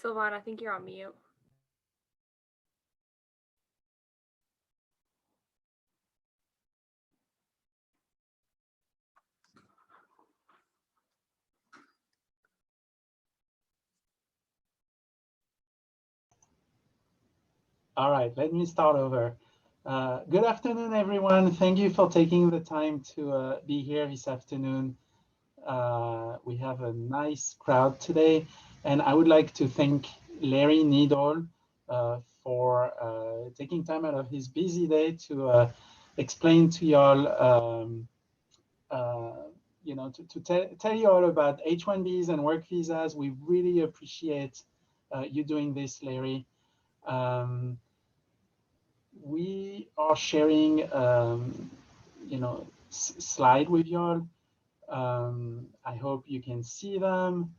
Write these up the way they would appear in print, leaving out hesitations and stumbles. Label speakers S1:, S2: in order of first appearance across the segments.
S1: Sylvan, I think you're on mute.
S2: All right, let me start over. Good afternoon, everyone. Thank you for taking the time to be here this afternoon. We have a nice crowd today, and I would like to thank Larry Needle for taking time out of his busy day to explain to y'all, to tell you all about H1Bs and work visas. We really appreciate you doing this, Larry. We are sharing, slide with y'all. I hope you can see them.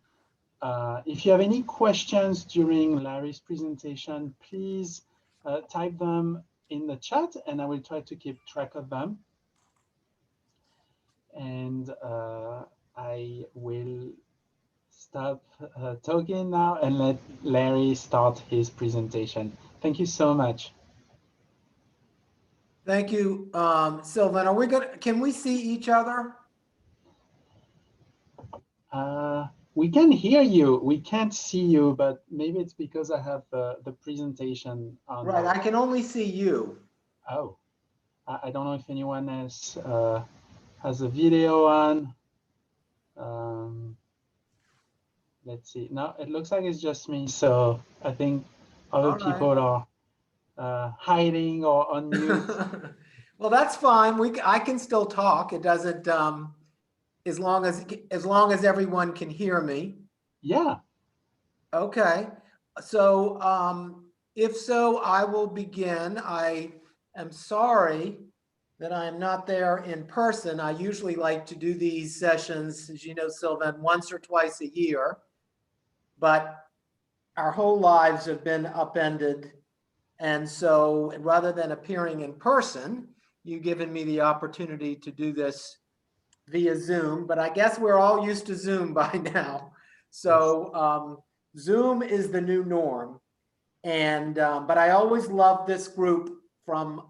S2: If you have any questions during Larry's presentation, please type them in the chat and I will try to keep track of them. And I will stop talking now and let Larry start his presentation. Thank you so much.
S3: Thank you, Sylvan. Are we can we see each other?
S2: We can hear you. We can't see you, but maybe it's because I have the presentation on.
S3: Right, I can only see you.
S2: Oh, I don't know if anyone else has a video on. Let's see. No, it looks like it's just me. So I think other people are hiding or on mute.
S3: Well, that's fine. I can still talk. It doesn't. As long as everyone can hear me.
S2: Yeah.
S3: Okay. So if so, I will begin. I am sorry that I am not there in person. I usually like to do these sessions, as you know, Sylvan, once or twice a year. But our whole lives have been upended. And so rather than appearing in person, you've given me the opportunity to do this via Zoom, but I guess we're all used to Zoom by now. So Zoom is the new norm. And but I always love this group from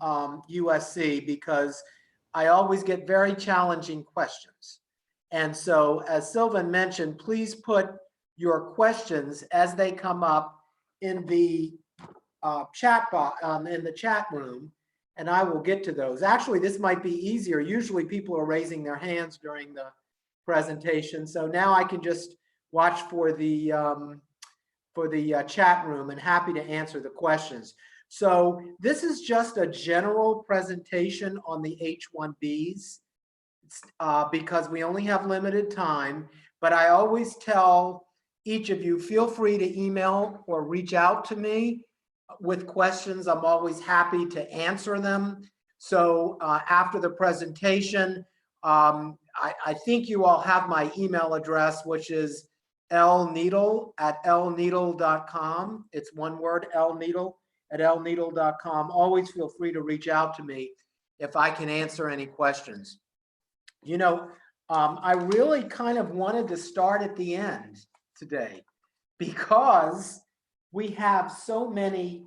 S3: USC because I always get very challenging questions. And so as Sylvan mentioned, please put your questions as they come up in the chat box, in the chat room, and I will get to those. Actually, this might be easier. Usually people are raising their hands during the presentation. So now I can just watch for the chat room and happy to answer the questions. So this is just a general presentation on the H1Bs because we only have limited time, but I always tell each of you, feel free to email or reach out to me with questions. I'm always happy to answer them. So after the presentation, I think you all have my email address, which is lneedle@lneedle.com. It's one word, lneedle@lneedle.com. Always feel free to reach out to me if I can answer any questions. You know, I really kind of wanted to start at the end today because we have so many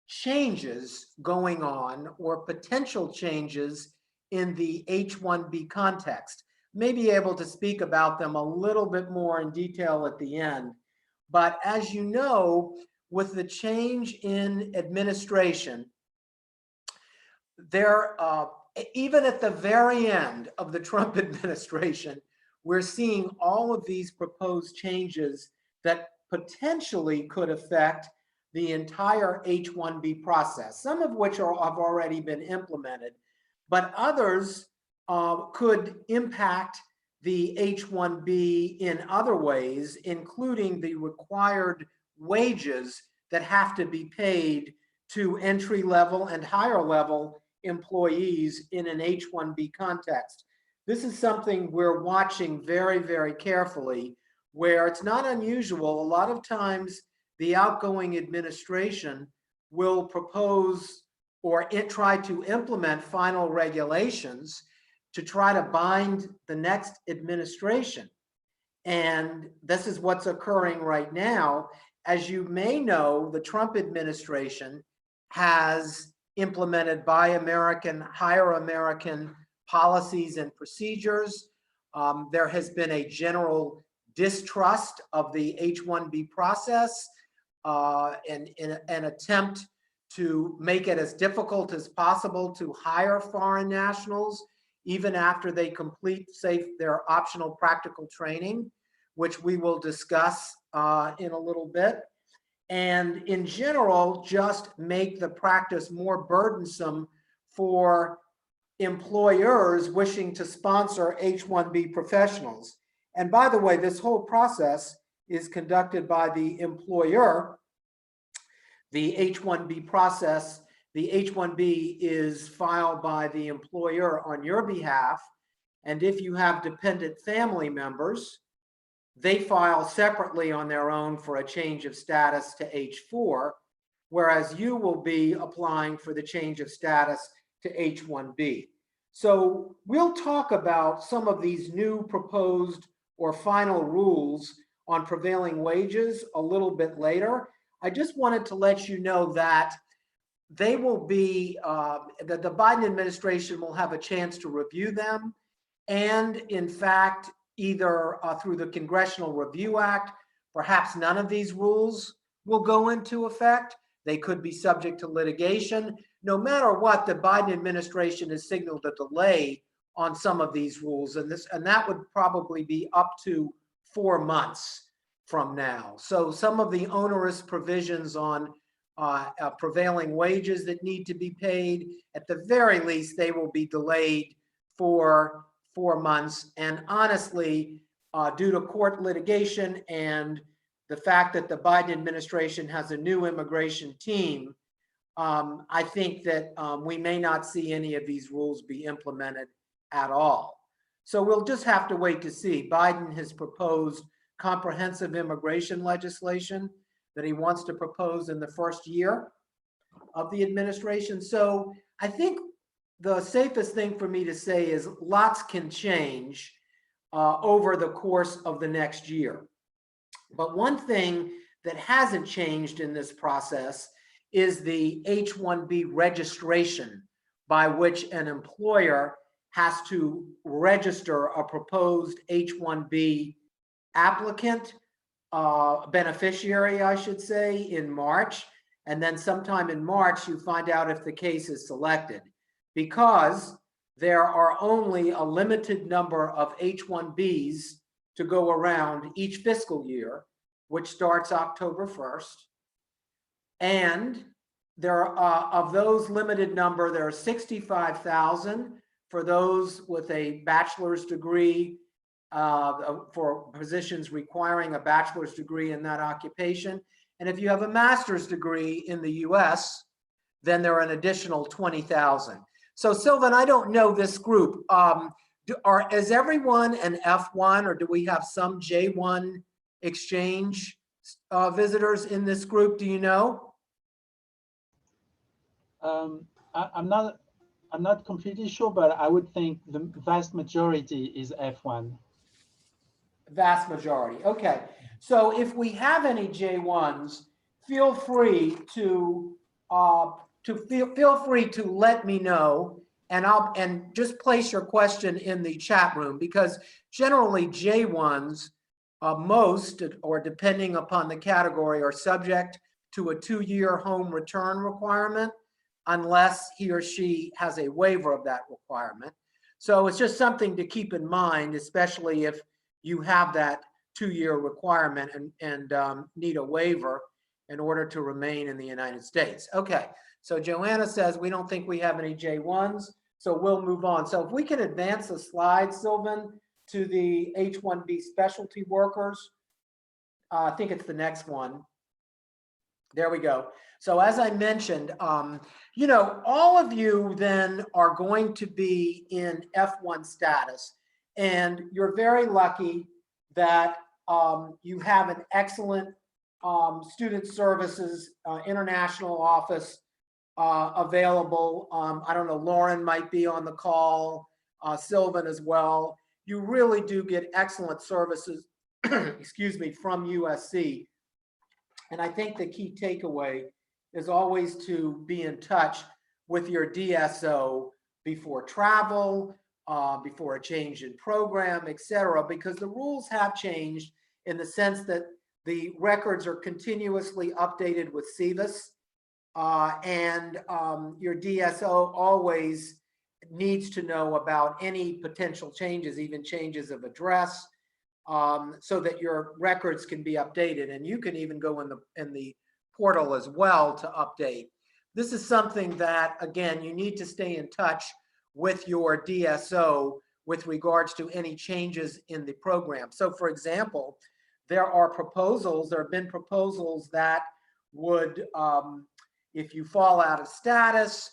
S3: changes going on or potential changes in the H1B context. May be able to speak about them a little bit more in detail at the end. But as you know, with the change in administration, there, even at the very end of the Trump administration, we're seeing all of these proposed changes that potentially could affect the entire H1B process, some of which have already been implemented, but others could impact the H1B in other ways, including the required wages that have to be paid to entry-level and higher-level employees in an H1B context. This is something we're watching very, very carefully, where it's not unusual. A lot of times the outgoing administration will propose or try to implement final regulations to try to bind the next administration. And this is what's occurring right now. as you may know, the Trump administration has implemented Buy American, Hire American policies and procedures. There has been a general distrust of the H1B process and in an attempt to make it as difficult as possible to hire foreign nationals, even after they complete, say, their optional practical training, which we will discuss in a little bit. And in general, just make the practice more burdensome for employers wishing to sponsor H1B professionals. And by the way, this whole process is conducted by the employer. The H1B process, the H1B is filed by the employer on your behalf. And if you have dependent family members, they file separately on their own for a change of status to H4, whereas you will be applying for the change of status to H1B. So we'll talk about some of these new proposed or final rules on prevailing wages a little bit later. I just wanted to let you know that they will be, that the Biden administration will have a chance to review them. And in fact, either through the Congressional Review Act, perhaps none of these rules will go into effect. They could be subject to litigation. No matter what, the Biden administration has signaled a delay on some of these rules, and that would probably be up to 4 months from now. So some of the onerous provisions on prevailing wages that need to be paid, at the very least, they will be delayed for 4 months. And honestly, due to court litigation and the fact that the Biden administration has a new immigration team, I think that we may not see any of these rules be implemented at all. So we'll just have to wait to see. Biden has proposed comprehensive immigration legislation that he wants to propose in the first year of the administration. So I think the safest thing for me to say is lots can change over the course of the next year. But one thing that hasn't changed in this process is the H1B registration, by which an employer has to register a proposed H1B applicant, beneficiary, I should say, in March. And then sometime in March, you find out if the case is selected, because there are only a limited number of H1Bs to go around each fiscal year, which starts October 1st. And there are, of those limited number, there are 65,000 for those with a bachelor's degree, for positions requiring a bachelor's degree in that occupation. And if you have a master's degree in the US, then there are an additional 20,000. So Sylvan, I don't know this group. Is everyone an F1, or do we have some J1 exchange visitors in this group? Do you know?
S2: I'm not completely sure, but I would think the vast majority is F1.
S3: Vast majority. Okay. So if we have any J1s, feel free to let me know, and just place your question in the chat room, because generally J1s, most, or depending upon the category, are subject to a 2-year home return requirement unless he or she has a waiver of that requirement. So it's just something to keep in mind, especially if you have that 2-year requirement and need a waiver in order to remain in the United States. Okay, so Joanna says we don't think we have any J1s, so we'll move on. So if we can advance the slide, Sylvan, to the H1B specialty workers. I think it's the next one. There we go. So as I mentioned, you know, all of you then are going to be in F1 status, and you're very lucky that you have an excellent student services international office available. I don't know, Lauren might be on the call, Sylvan as well. You really do get excellent services, excuse me, from USC. And I think the key takeaway is always to be in touch with your DSO before travel, before a change in program, et cetera, because the rules have changed in the sense that the records are continuously updated with SEVIS, and your DSO always needs to know about any potential changes, even changes of address, so that your records can be updated. And you can even go in the portal as well to update. This is something that, again, you need to stay in touch with your DSO with regards to any changes in the program. So for example, there have been proposals that would, if you fall out of status,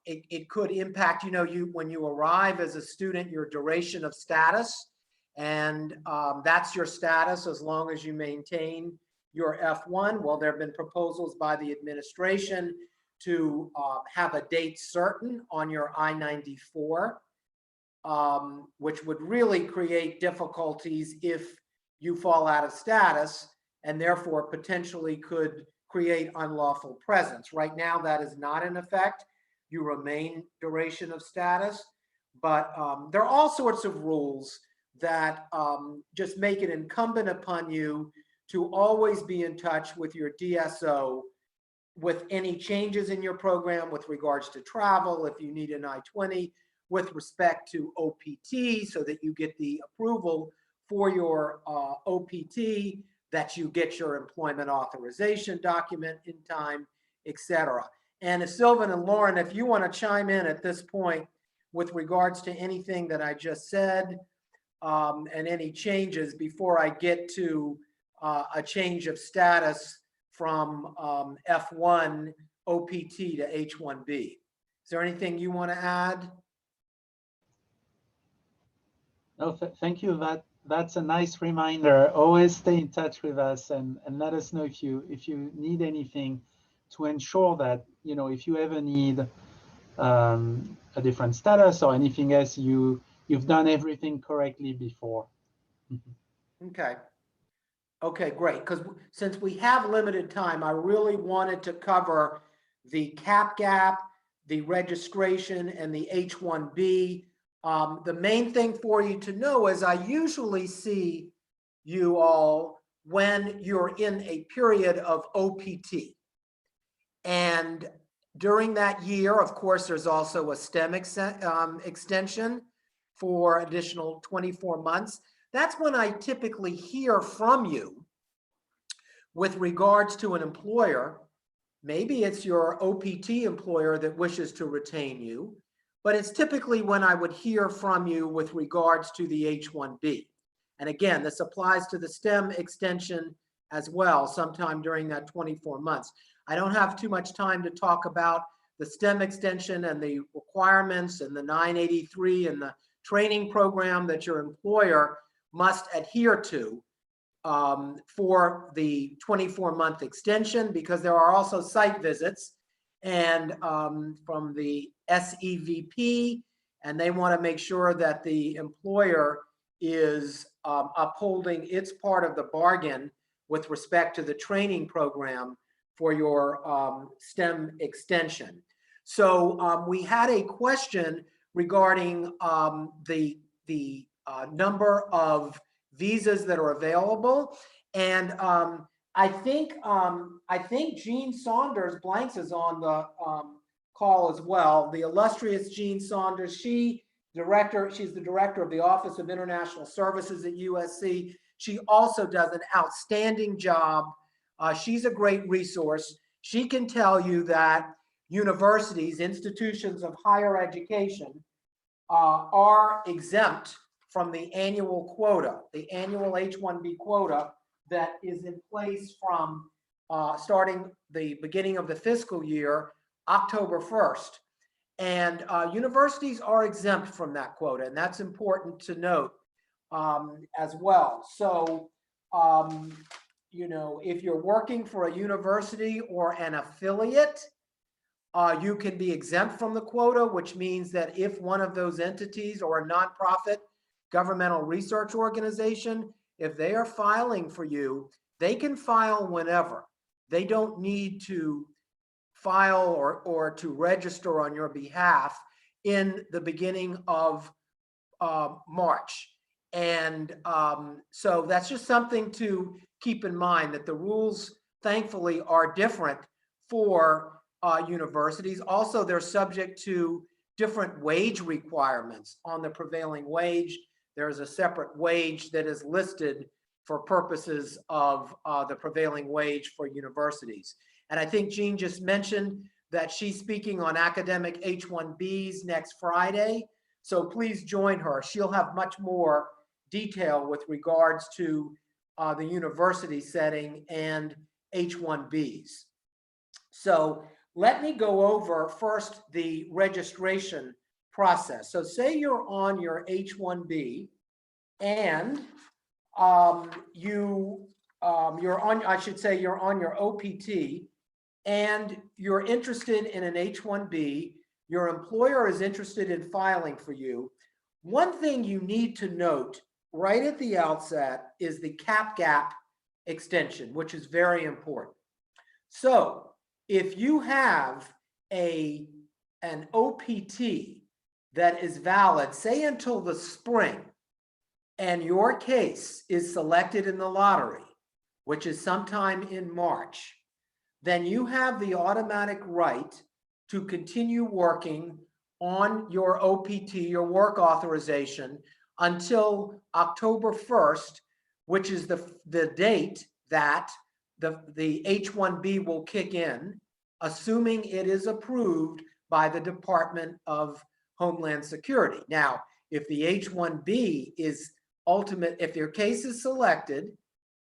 S3: it could impact, when you arrive as a student, your duration of status, and that's your status as long as you maintain your F1. Well, there have been proposals by the administration to have a date certain on your I-94, which would really create difficulties if you fall out of status, and therefore potentially could create unlawful presence. Right now, that is not in effect. You remain duration of status, but there are all sorts of rules that just make it incumbent upon you to always be in touch with your DSO with any changes in your program with regards to travel, if you need an I-20, with respect to OPT, so that you get the approval for your OPT, that you get your employment authorization document in time, et cetera. And if Sylvan and Lauren, if you want to chime in at this point with regards to anything that I just said, and any changes before I get to a change of status from F1 OPT to H1B. Is there anything you want to add?
S2: No, thank you. That's a nice reminder. Always stay in touch with us and let us know if you need anything to ensure that, if you ever need a different status or anything else, you've done everything correctly before.
S3: Okay. Okay, great. Because since we have limited time, I really wanted to cover the cap gap, the registration, and the H1B. The main thing for you to know is I usually see you all when you're in a period of OPT. And during that year, of course, there's also a STEM extension for additional 24 months. That's when I typically hear from you with regards to an employer. Maybe it's your OPT employer that wishes to retain you, but it's typically when I would hear from you with regards to the H1B. And again, this applies to the STEM extension as well, sometime during that 24 months. I don't have too much time to talk about the STEM extension and the requirements and the 983 and the training program that your employer must adhere to for the 24-month extension, because there are also site visits and from the SEVP, and they want to make sure that the employer is upholding its part of the bargain with respect to the training program for your STEM extension. So we had a question regarding the number of visas that are available, and I think Jean Saunders Blanks is on the call as well. The illustrious Jean Saunders, she's the director of the Office of International Services at USC. She also does an outstanding job. She's a great resource. She can tell you that universities, institutions of higher education, are exempt from the annual quota, the annual H1B quota that is in place from starting the beginning of the fiscal year, October 1st. And universities are exempt from that quota, and that's important to note as well. So, if you're working for a university or an affiliate, you can be exempt from the quota, which means that if one of those entities or a nonprofit governmental research organization, if they are filing for you, they can file whenever. They don't need to file or to register on your behalf in the beginning of March. And so that's just something to keep in mind, that the rules, thankfully, are different for universities. Also, they're subject to different wage requirements. On the prevailing wage, there's a separate wage that is listed for purposes of the prevailing wage for universities. And I think Jean just mentioned that she's speaking on academic H1Bs next Friday. So please join her. She'll have much more detail with regards to the university setting and H1Bs. So let me go over first the registration process. So say you're on your H1B and you're on your OPT and you're interested in an H1B, your employer is interested in filing for you. One thing you need to note right at the outset is the cap-gap extension, which is very important. So if you have an OPT that is valid, say until the spring, and your case is selected in the lottery, which is sometime in March, then you have the automatic right to continue working on your OPT, your work authorization, until October 1st, which is the date that the H1B will kick in, assuming it is approved by the Department of Homeland Security. Now, if the H1B is if your case is selected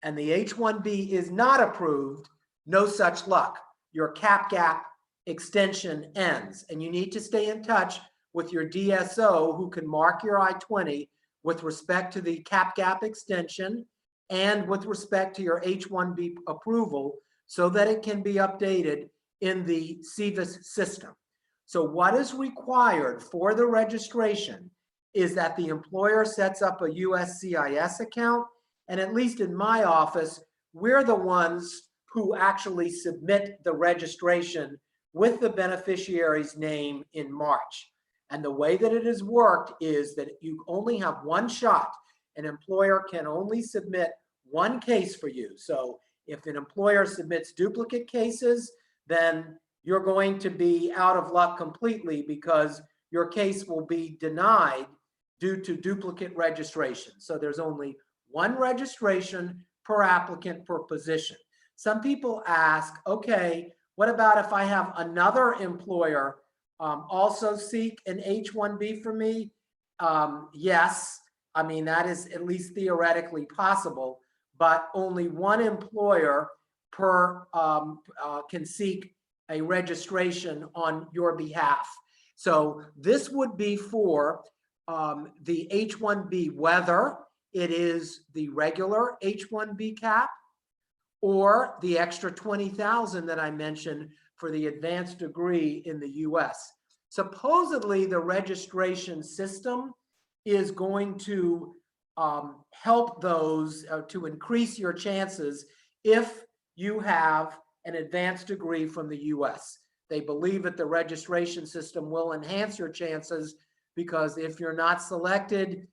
S3: and the H1B is not approved, no such luck. Your cap-gap extension ends, and you need to stay in touch with your DSO, who can mark your I-20 with respect to the cap-gap extension and with respect to your H1B approval, so that it can be updated in the SEVIS system. So what is required for the registration is that the employer sets up a UofSC ISS account, and at least in my office, we're the ones who actually submit the registration with the beneficiary's name in March. And the way that it has worked is that you only have one shot. An employer can only submit one case for you. So if an employer submits duplicate cases, then you're going to be out of luck completely, because your case will be denied due to duplicate registration. So there's only one registration per applicant per position. Some people ask, okay, what about if I have another employer also seek an H1B for me? Yes, I mean, that is at least theoretically possible, but only one employer can seek a registration on your behalf. So this would be for the H1B, whether it is the regular H1B cap or the extra 20,000 that I mentioned for the advanced degree in the US. Supposedly the registration system is going to help those to increase your chances if you have an advanced degree from the US. They believe that the registration system will enhance your chances, because if you're not selected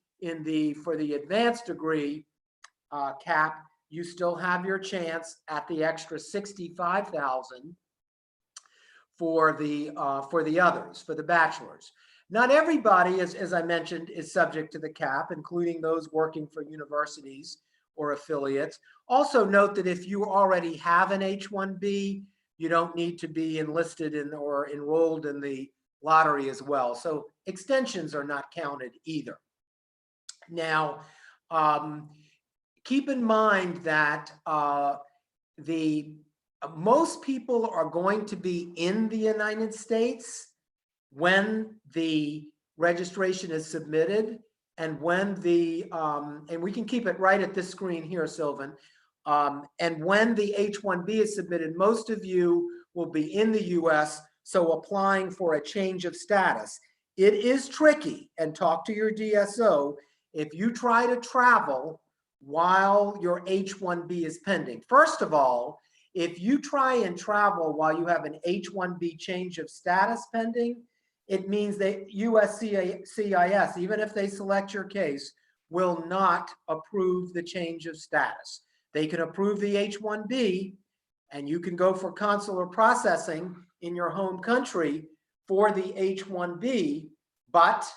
S3: for the advanced degree cap, you still have your chance at the extra 65,000 for the others, for the bachelors. Not everybody, as I mentioned, is subject to the cap, including those working for universities or affiliates. Also note that if you already have an H1B, you don't need to be enlisted in or enrolled in the lottery as well. So extensions are not counted either. Now, keep in mind that most people are going to be in the United States when the registration is submitted, and when and we can keep it right at this screen here, Sylvan. And when the H1B is submitted, most of you will be in the US, so applying for a change of status. It is tricky, and talk to your DSO. If you try to travel while your H-1B is pending. First of all, if you try and travel while you have an H-1B change of status pending, it means that UofSC ISS, even if they select your case, will not approve the change of status. They can approve the H-1B, and you can go for consular processing in your home country for the H-1B, but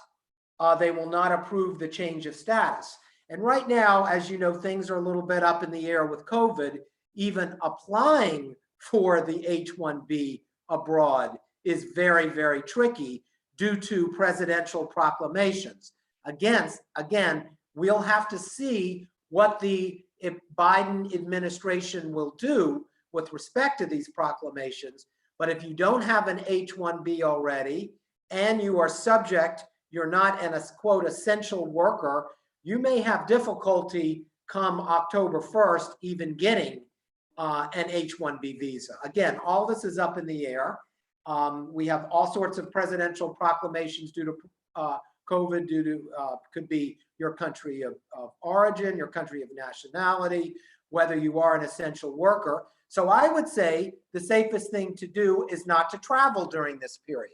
S3: they will not approve the change of status. And right now, as you know, things are a little bit up in the air with COVID. Even applying for the H-1B abroad is very, very tricky due to presidential proclamations. Again, we'll have to see what the Biden administration will do with respect to these proclamations. But if you don't have an H-1B already and you are subject, you're not an quote essential worker, you may have difficulty come October 1st even getting an H-1B visa. Again, all this is up in the air. We have all sorts of presidential proclamations due to COVID, due to could be your country of origin, your country of nationality, whether you are an essential worker. So I would say the safest thing to do is not to travel during this period.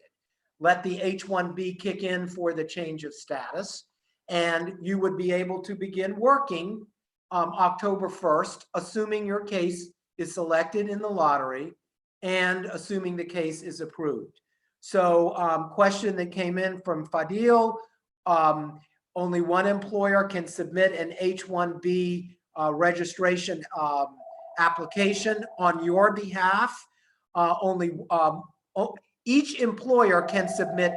S3: Let the H-1B kick in for the change of status, and you would be able to begin working October 1st, assuming your case is selected in the lottery and assuming the case is approved. So question that came in from Fadil, only one employer can submit an H-1B registration application on your behalf. Each employer can submit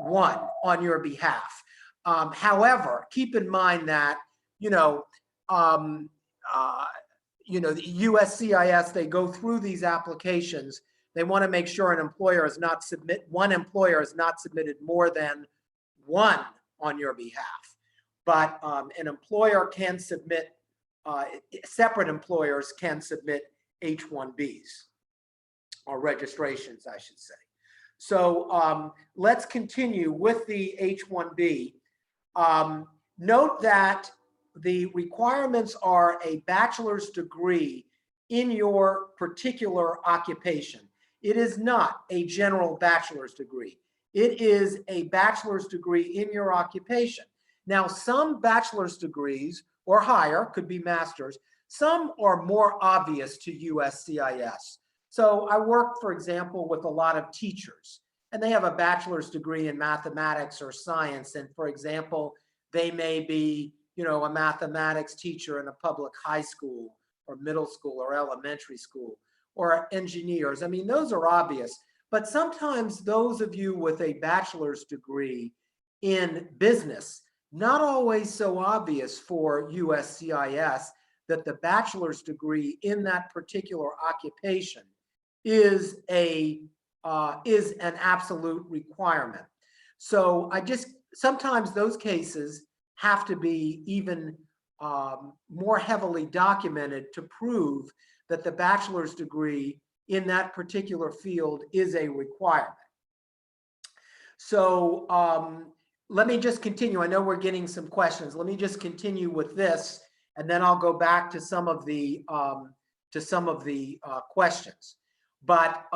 S3: one on your behalf. However, keep in mind that, the UofSC ISS, they go through these applications. They want to make sure one employer has not submitted more than one on your behalf. But an employer can submit, separate employers can submit H-1Bs, or registrations, I should say. So let's continue with the H-1B. Note that the requirements are a bachelor's degree in your particular occupation. It is not a general bachelor's degree. It is a bachelor's degree in your occupation. Now, some bachelor's degrees or higher, could be master's, some are more obvious to UofSC ISS. So I work, for example, with a lot of teachers, and they have a bachelor's degree in mathematics or science. And for example, they may be, a mathematics teacher in a public high school or middle school or elementary school, or engineers. I mean, those are obvious. But sometimes those of you with a bachelor's degree in business, not always so obvious for UofSC ISS that the bachelor's degree in that particular occupation is an absolute requirement. So sometimes those cases have to be even more heavily documented to prove that the bachelor's degree in that particular field is a requirement. So let me just continue. I know we're getting some questions. Let me just continue with this, and then I'll go back to some of the questions. But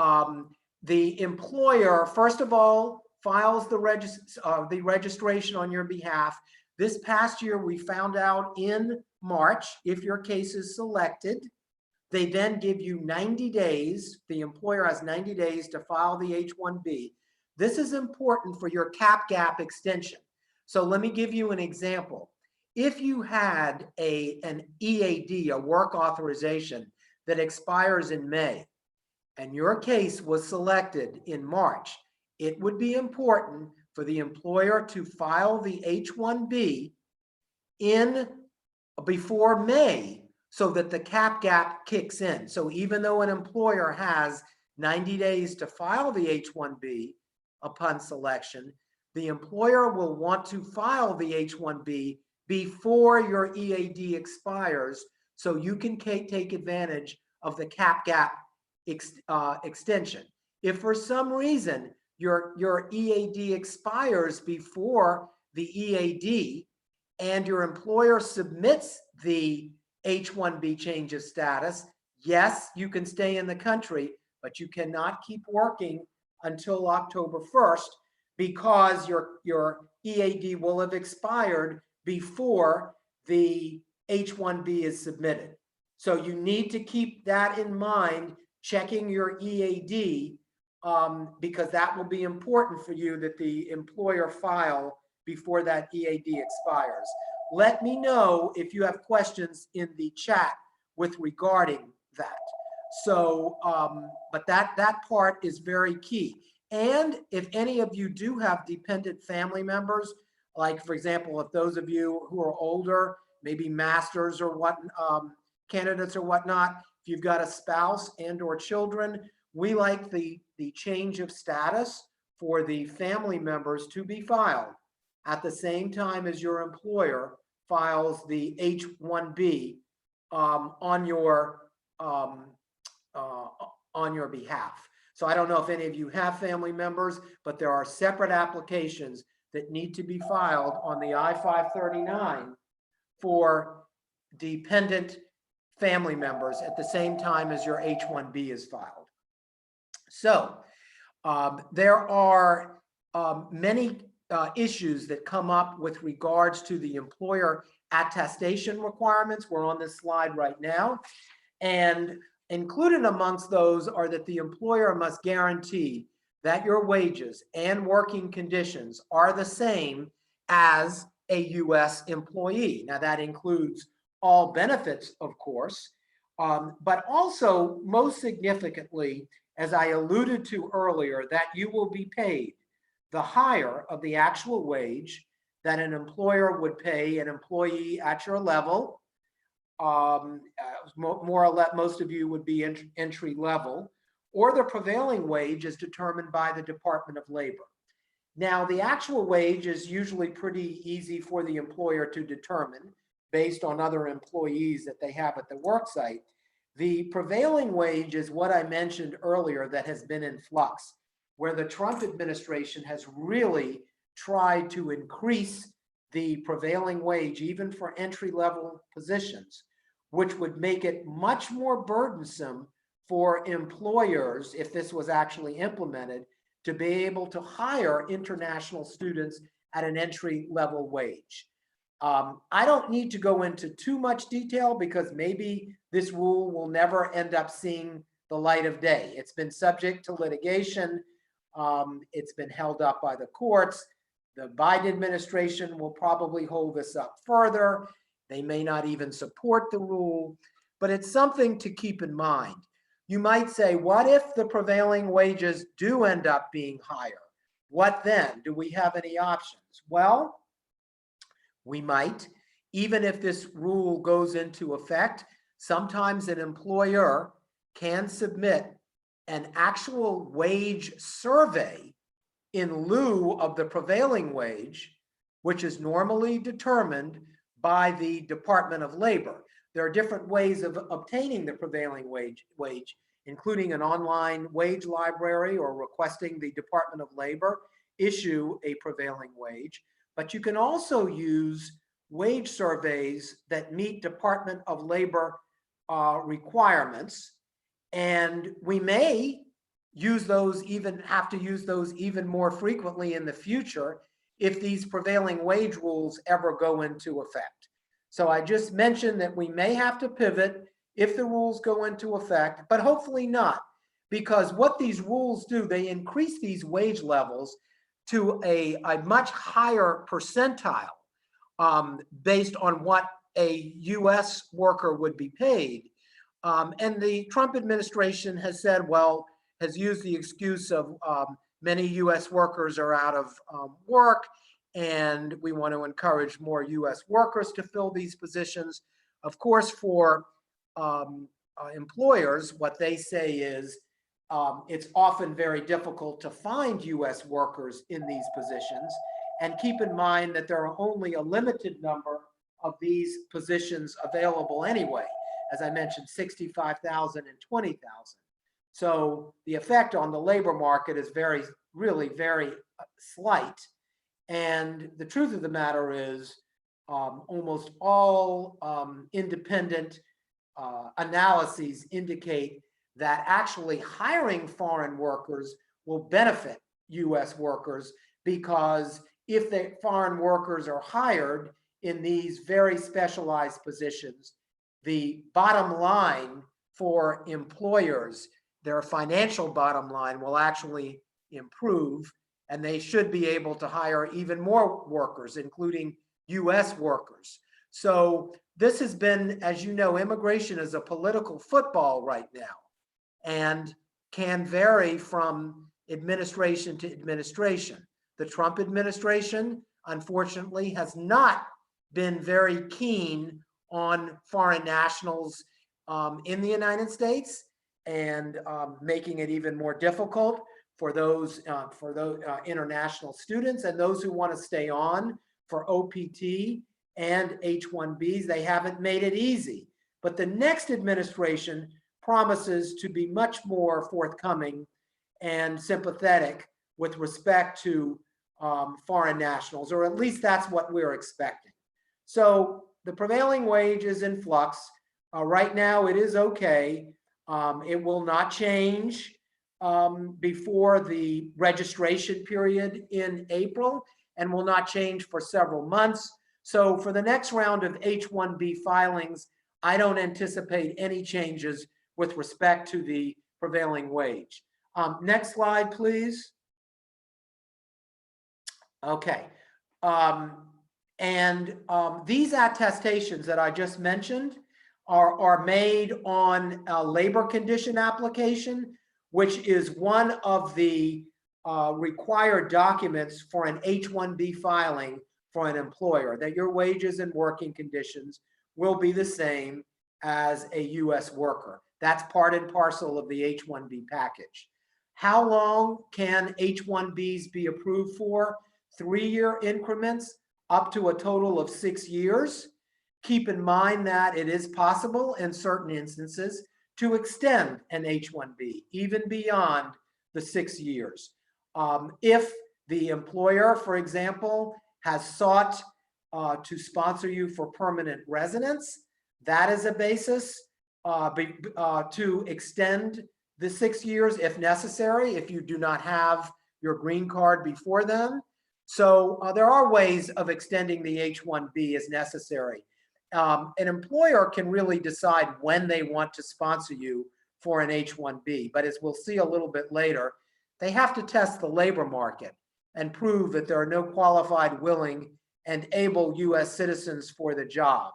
S3: the employer, first of all, files the registration on your behalf. This past year, we found out in March, if your case is selected, they then give you 90 days. The employer has 90 days to file the H-1B. This is important for your cap-gap extension. So let me give you an example. If you had an EAD, a work authorization, that expires in May, and your case was selected in March, it would be important for the employer to file the H-1B before May so that the cap gap kicks in. So even though an employer has 90 days to file the H-1B upon selection, the employer will want to file the H-1B before your EAD expires so you can take advantage of the cap gap extension. If for some reason your EAD expires before the EAD and your employer submits the H1B change of status. Yes, you can stay in the country, but you cannot keep working until October 1st because your EAD will have expired before the H1B is submitted. So you need to keep that in mind, checking your EAD, because that will be important for you that the employer file before that EAD expires. Let me know if you have questions in the chat with regarding that. So, but that part is very key. And if any of you do have dependent family members, like for example, if those of you who are older, maybe masters or what, candidates or whatnot, if you've got a spouse and or children, we like the change of status for the family members to be filed at the same time as your employer files the H1B on your behalf. So I don't know if any of you have family members, but there are separate applications that need to be filed on the I-539 for dependent family members at the same time as your H1B is filed. So there are many issues that come up with regards to the employer attestation requirements. We're on this slide right now. And included amongst those are that the employer must guarantee that your wages and working conditions are the same as a U.S. employee. Now that includes all benefits, of course, but also most significantly, as I alluded to earlier, that you will be paid the higher of the actual wage that an employer would pay an employee at your level. More or less, most of you would be entry level, or the prevailing wage is determined by the Department of Labor. Now, the actual wage is usually pretty easy for the employer to determine based on other employees that they have at the work site. The prevailing wage is what I mentioned earlier that has been in flux, where the Trump administration has really tried to increase the prevailing wage, even for entry-level positions, which would make it much more burdensome for employers, if this was actually implemented, to be able to hire international students at an entry-level wage. I don't need to go into too much detail because maybe this rule will never end up seeing the light of day. It's been subject to litigation. It's been held up by the courts. The Biden administration will probably hold this up further. They may not even support the rule, but it's something to keep in mind. You might say, what if the prevailing wages do end up being higher? What then? Do we have any options? Well, we might. Even if this rule goes into effect, sometimes an employer can submit an actual wage survey in lieu of the prevailing wage, which is normally determined by the Department of Labor. There are different ways of obtaining the prevailing wage, including an online wage library or requesting the Department of Labor issue a prevailing wage. But you can also use wage surveys that meet Department of Labor requirements. And we may use those, have to use those even more frequently in the future if these prevailing wage rules ever go into effect. So I just mentioned that we may have to pivot if the rules go into effect, but hopefully not, because what these rules do, they increase these wage levels to a much higher percentile based on what a US worker would be paid. And the Trump administration has said, well, has used the excuse of many US workers are out of work, and we want to encourage more US workers to fill these positions. Of course, for employers, what they say is it's often very difficult to find US workers in these positions. And keep in mind that there are only a limited number of these positions available anyway. As I mentioned, 65,000 and 20,000. So the effect on the labor market is really very slight. And the truth of the matter is almost all independent analyses indicate that actually hiring foreign workers will benefit US workers, because if the foreign workers are hired in these very specialized positions, the bottom line for employers, their financial bottom line, will actually improve, and they should be able to hire even more workers, including US workers. So this has been, as you know, immigration is a political football right now and can vary from administration to administration. The Trump administration, unfortunately, has not been very keen on foreign nationals in the United States, and making it even more difficult for those international students and those who want to stay on for OPT and H1Bs. They haven't made it easy. But the next administration promises to be much more forthcoming and sympathetic with respect to foreign nationals, or at least that's what we're expecting. So the prevailing wage is in flux. Right now it is okay. It will not change before the registration period in April, and will not change for several months. So for the next round of H1B filings, I don't anticipate any changes with respect to the prevailing wage. Next slide, please. Okay. These attestations that I just mentioned are made on a labor condition application, which is one of the required documents for an H1B filing for an employer, that your wages and working conditions will be the same as a US worker. That's part and parcel of the H1B package. How long can H1Bs be approved for? 3-year increments up to a total of 6 years. Keep in mind that it is possible in certain instances to extend an H1B even beyond the 6 years. If the employer, for example, has sought to sponsor you for permanent residence, that is a basis to extend the 6 years if necessary, if you do not have your green card before then. So there are ways of extending the H1B as necessary. An employer can really decide when they want to sponsor you for an H1B, but as we'll see a little bit later, they have to test the labor market and prove that there are no qualified, willing, and able US citizens for the job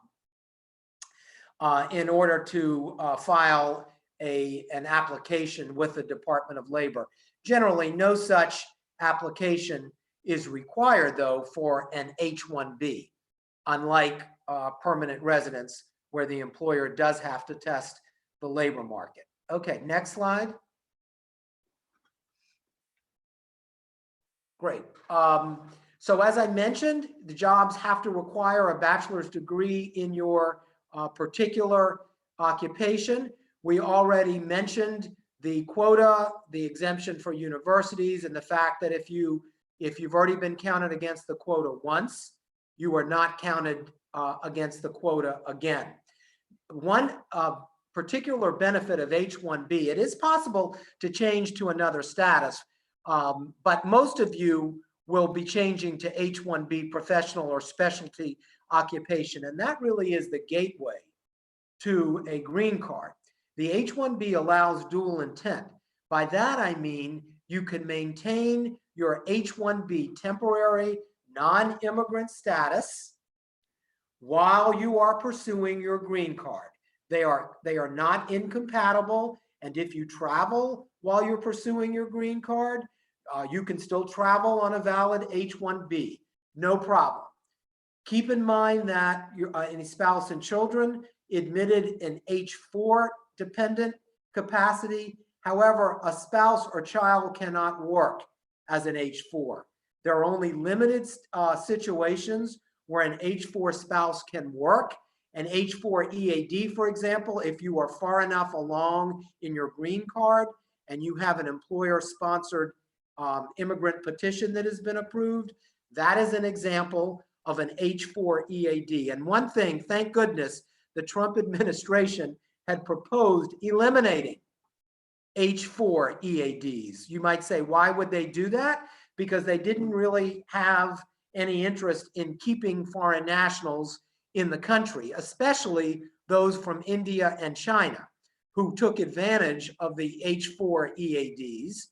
S3: in order to file an application with the Department of Labor. Generally, no such application is required, though, for an H1B, unlike permanent residence, where the employer does have to test the labor market. Okay, next slide. Great. So as I mentioned, the jobs have to require a bachelor's degree in your particular occupation. We already mentioned the quota, the exemption for universities, and the fact that if you've already been counted against the quota once, you are not counted against the quota again. One particular benefit of H1B, it is possible to change to another status, but most of you will be changing to H1B professional or specialty occupation, and that really is the gateway to a green card. The H1B allows dual intent. By that I mean you can maintain your H1B temporary non-immigrant status while you are pursuing your green card. They are not incompatible, and if you travel while you're pursuing your green card, you can still travel on a valid H1B, no problem. Keep in mind that any spouse and children admitted in H4 dependent capacity. However, a spouse or child cannot work as an H4. There are only limited situations where an H4 spouse can work. An H4 EAD, for example, if you are far enough along in your green card and you have an employer-sponsored immigrant petition that has been approved, that is an example of an H4 EAD. And one thing, thank goodness, the Trump administration had proposed eliminating H4 EADs. You might say, why would they do that? Because they didn't really have any interest in keeping foreign nationals in the country, especially those from India and China, who took advantage of the H4 EADs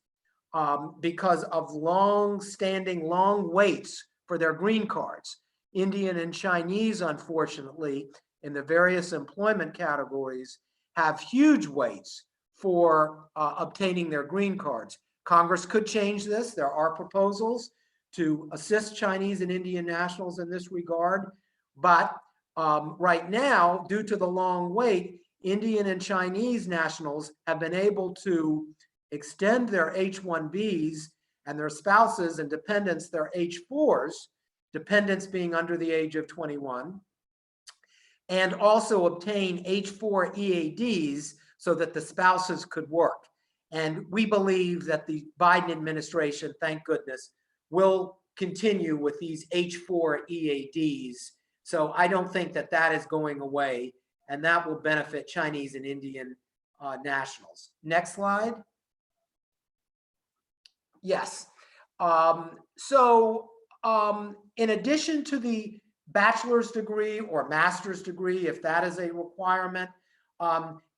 S3: because of long-standing, long waits for their green cards. Indian and Chinese, unfortunately, in the various employment categories, have huge waits for obtaining their green cards. Congress could change this. There are proposals to assist Chinese and Indian nationals in this regard. But right now, due to the long wait, Indian and Chinese nationals have been able to extend their H1Bs, and their spouses and dependents their H4s, dependents being under the age of 21, and also obtain H4 EADs so that the spouses could work. And we believe that the Biden administration, thank goodness, will continue with these H4 EADs. So I don't think that that is going away, and that will benefit Chinese and Indian nationals. Next slide. Yes. In addition to the bachelor's degree or master's degree, if that is a requirement,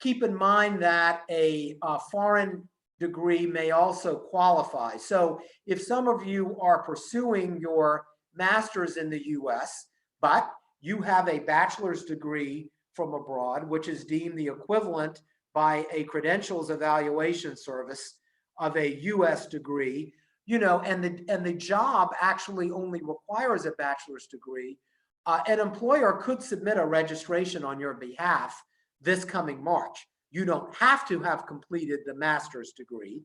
S3: keep in mind that a foreign degree may also qualify. So if some of you are pursuing your master's in the US, but you have a bachelor's degree from abroad, which is deemed the equivalent by a credentials evaluation service of a US degree, you know, and the job actually only requires a bachelor's degree, an employer could submit a registration on your behalf this coming March. You don't have to have completed the master's degree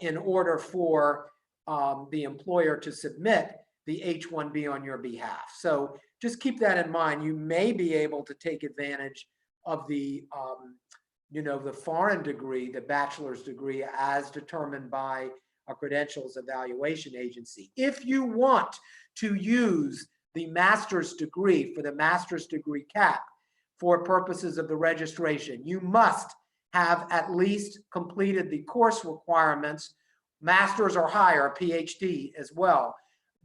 S3: in order for the employer to submit the H1B on your behalf. So just keep that in mind. You may be able to take advantage of the, you know, the foreign degree, the bachelor's degree, as determined by a credentials evaluation agency. If you want to use the master's degree for the master's degree cap for purposes of the registration, you must have at least completed the course requirements, master's or higher, PhD as well,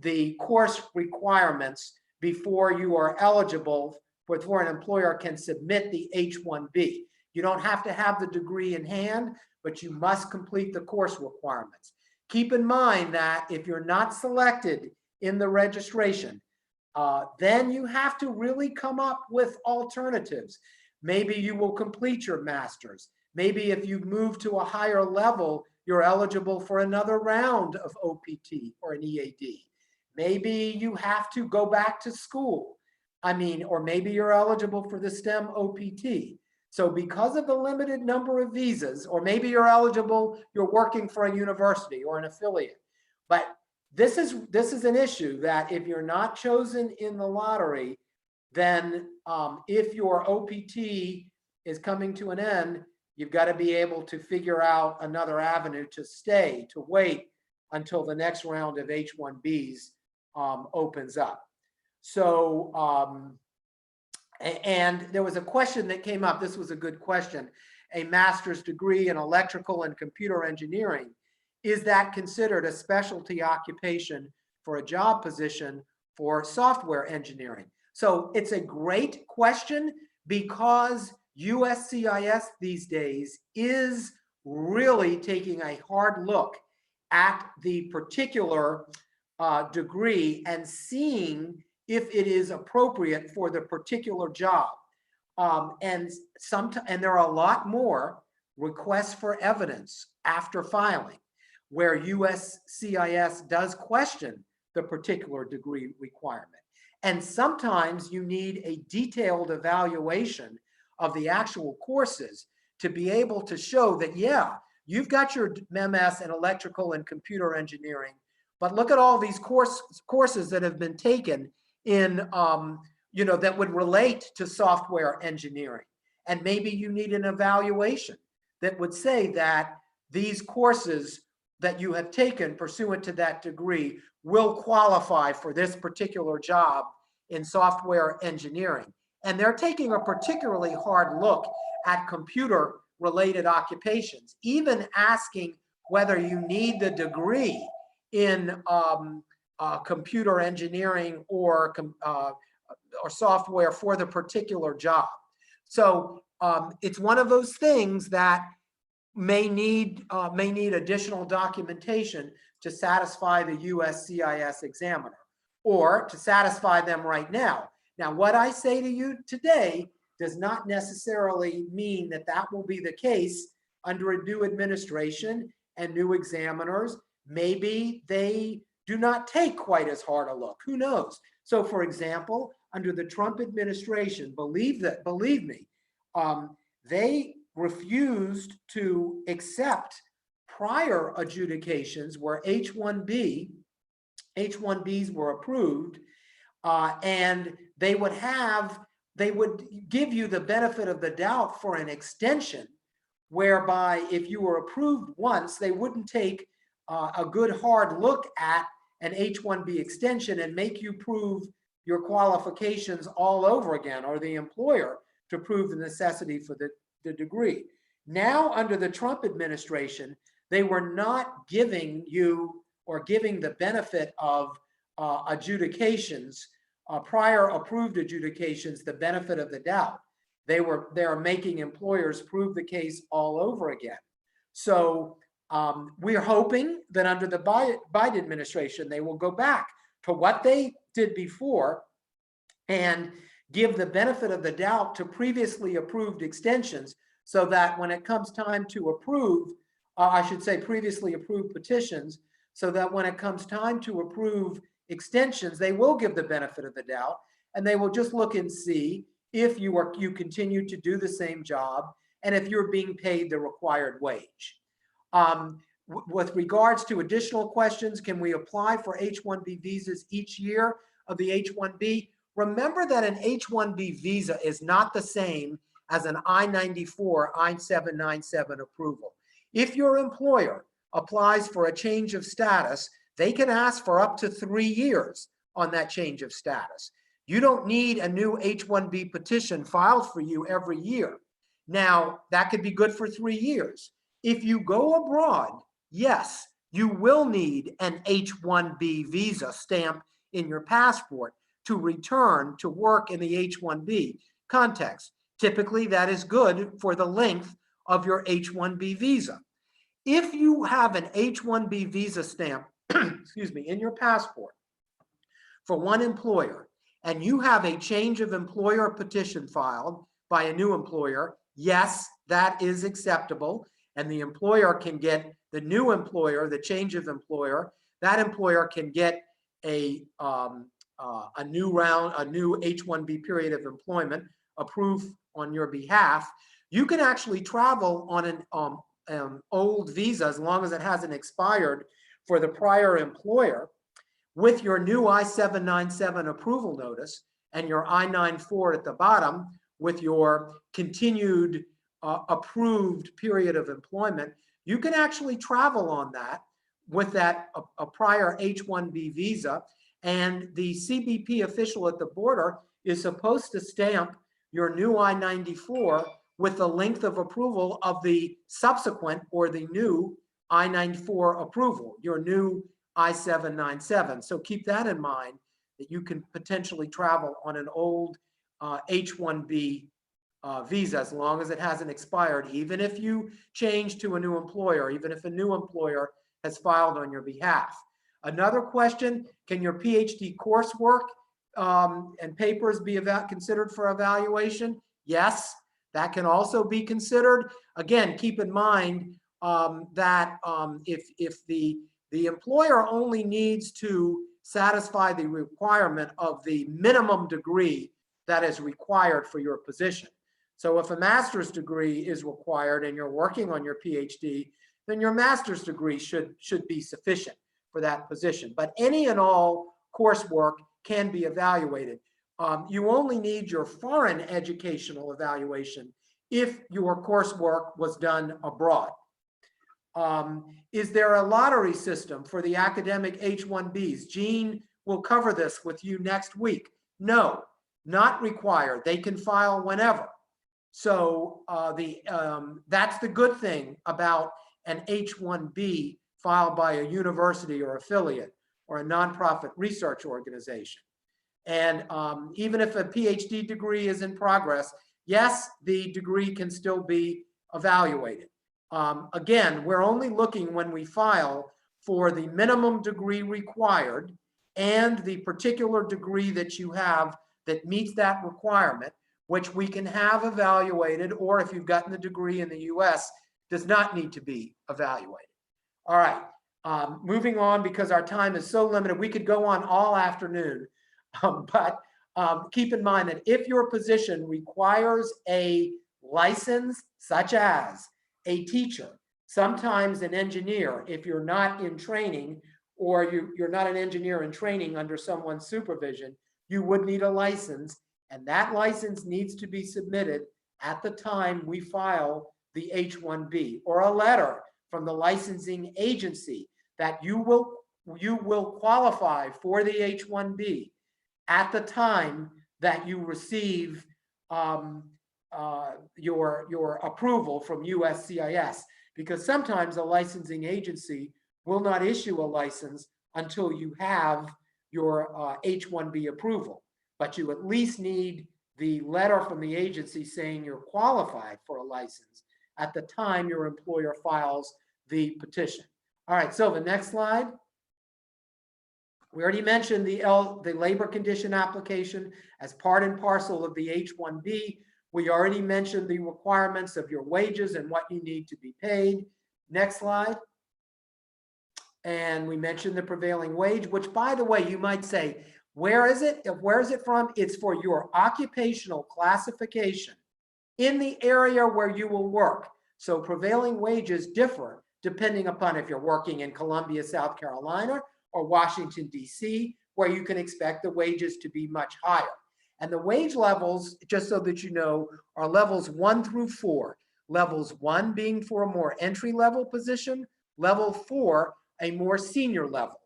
S3: the course requirements before you are eligible before an employer can submit the H1B. You don't have to have the degree in hand, but you must complete the course requirements. Keep in mind that if you're not selected in the registration, then you have to really come up with alternatives. Maybe you will complete your master's. Maybe if you move to a higher level, you're eligible for another round of OPT or an EAD. Maybe you have to go back to school. Or maybe you're eligible for the STEM OPT. So because of the limited number of visas, or maybe you're eligible, you're working for a university or an affiliate. But this is an issue that if you're not chosen in the lottery, then if your OPT is coming to an end, you've got to be able to figure out another avenue to stay, to wait until the next round of H1Bs opens up. So, and there was a question that came up. This was a good question. A master's degree in electrical and computer engineering, is that considered a specialty occupation for a job position for software engineering? So it's a great question, because UofSC ISS these days is really taking a hard look at the particular degree and seeing if it is appropriate for the particular job. And there are a lot more requests for evidence after filing, where UofSC ISS does question the particular degree requirement. And sometimes you need a detailed evaluation of the actual courses to be able to show that, yeah, you've got your MS in electrical and computer engineering, but look at all these courses that have been taken in, that would relate to software engineering. And maybe you need an evaluation that would say that these courses that you have taken pursuant to that degree will qualify for this particular job in software engineering. And they're taking a particularly hard look at computer-related occupations, even asking whether you need the degree in computer engineering or software for the particular job. So it's one of those things that may need additional documentation to satisfy the UofSC ISS examiner, or to satisfy them right now. Now, what I say to you today does not necessarily mean that that will be the case under a new administration and new examiners. Maybe they do not take quite as hard a look. Who knows? So, for example, under the Trump administration, believe me, they refused to accept prior adjudications where H1Bs were approved, and they would give you the benefit of the doubt for an extension, whereby if you were approved once, they wouldn't take a good hard look at an H1B extension and make you prove your qualifications all over again, or the employer to prove the necessity for the degree. Now, under the Trump administration, they were not giving you or giving the benefit of adjudications, prior approved adjudications, the benefit of the doubt. They're making employers prove the case all over again. So we're hoping that under the Biden administration, they will go back to what they did before and give the benefit of the doubt to previously approved extensions, so that when it comes time to approve, I should say previously approved petitions, so that when it comes time to approve extensions, they will give the benefit of the doubt, and they will just look and see if you continue to do the same job and if you're being paid the required wage. With regards to additional questions, can we apply for H1B visas each year of the H1B? Remember that an H1B visa is not the same as an I-94, I-797 approval. If your employer applies for a change of status, they can ask for up to 3 years on that change of status. You don't need a new H1B petition filed for you every year. Now, that could be good for 3 years. If you go abroad, yes, you will need an H1B visa stamp in your passport to return to work in the H1B context. Typically, that is good for the length of your H1B visa. If you have an H1B visa stamp, excuse me, in your passport for one employer, and you have a change of employer petition filed by a new employer, yes, that is acceptable, and the employer can get, the new employer, the change of employer, that employer can get a new round, a new H1B period of employment approved on your behalf. You can actually travel on an old visa, as long as it hasn't expired, for the prior employer, with your new I-797 approval notice and your I-94 at the bottom with your continued approved period of employment. You can actually travel on that with that a prior H1B visa, and the CBP official at the border is supposed to stamp your new I-94 with the length of approval of the subsequent or the new I-94 approval, your new I-797. So keep that in mind, that you can potentially travel on an old H1B visa, as long as it hasn't expired, even if you change to a new employer, even if a new employer has filed on your behalf. Another question, can your PhD coursework and papers be considered for evaluation? Yes, that can also be considered. Again, keep in mind that if the employer only needs to satisfy the requirement of the minimum degree that is required for your position. So if a master's degree is required and you're working on your PhD, then your master's degree should be sufficient for that position. But any and all coursework can be evaluated. You only need your foreign educational evaluation if your coursework was done abroad. Is there a lottery system for the academic H1Bs? Jean will cover this with you next week. No, not required. They can file whenever. So that's the good thing about an H1B filed by a university or affiliate or a nonprofit research organization. And even if a PhD degree is in progress, yes, the degree can still be evaluated. Again, we're only looking when we file for the minimum degree required and the particular degree that you have that meets that requirement, which we can have evaluated, or if you've gotten the degree in the US, does not need to be evaluated. All right, moving on, because our time is so limited. We could go on all afternoon, but keep in mind that if your position requires a license, such as a teacher, sometimes an engineer, if you're not in training, or you're not an engineer in training under someone's supervision, you would need a license, and that license needs to be submitted at the time we file the H1B, or a letter from the licensing agency that you will qualify for the H1B at the time that you receive your approval from UofSC ISS, because sometimes a licensing agency will not issue a license until you have your H1B approval, but you at least need the letter from the agency saying you're qualified for a license at the time your employer files the petition. All right, so the next slide. We already mentioned the labor condition application as part and parcel of the H1B. We already mentioned the requirements of your wages and what you need to be paid. Next slide. And we mentioned the prevailing wage, which, by the way, you might say, where is it? Where is it from? It's for your occupational classification in the area where you will work. So prevailing wages differ depending upon if you're working in Columbia, South Carolina, or Washington, D.C., where you can expect the wages to be much higher. And the wage levels, just so that you know, are levels 1 through 4. Levels 1 being for a more entry-level position, level 4, a more senior level.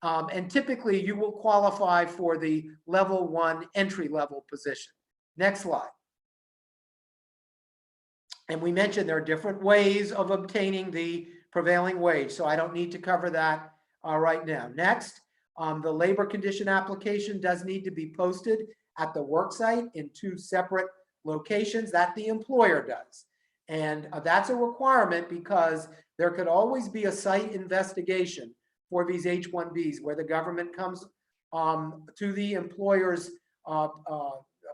S3: And typically, you will qualify for the level 1 entry-level position. Next slide. And we mentioned there are different ways of obtaining the prevailing wage, so I don't need to cover that right now. Next, the labor condition application does need to be posted at the work site in 2 separate locations that the employer does. And that's a requirement because there could always be a site investigation for these H1Bs where the government comes to the employer's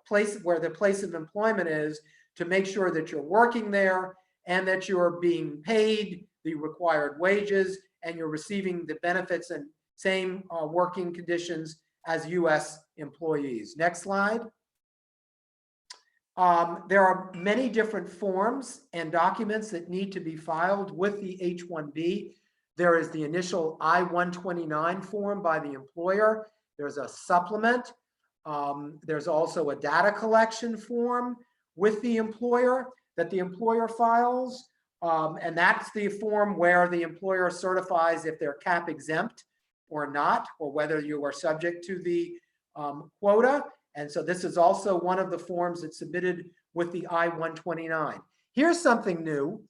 S3: place where the place of employment is to make sure that you're working there and that you're being paid the required wages and you're receiving the benefits and same working conditions as U.S. employees. Next slide. There are many different forms and documents that need to be filed with the H1B. There is the initial I-129 form by the employer. There's a supplement. There's also a data collection form with the employer that the employer files. And that's the form where the employer certifies if they're cap exempt or not, or whether you are subject to the quota. And so this is also one of the forms that's submitted with the I-129. Here's something new.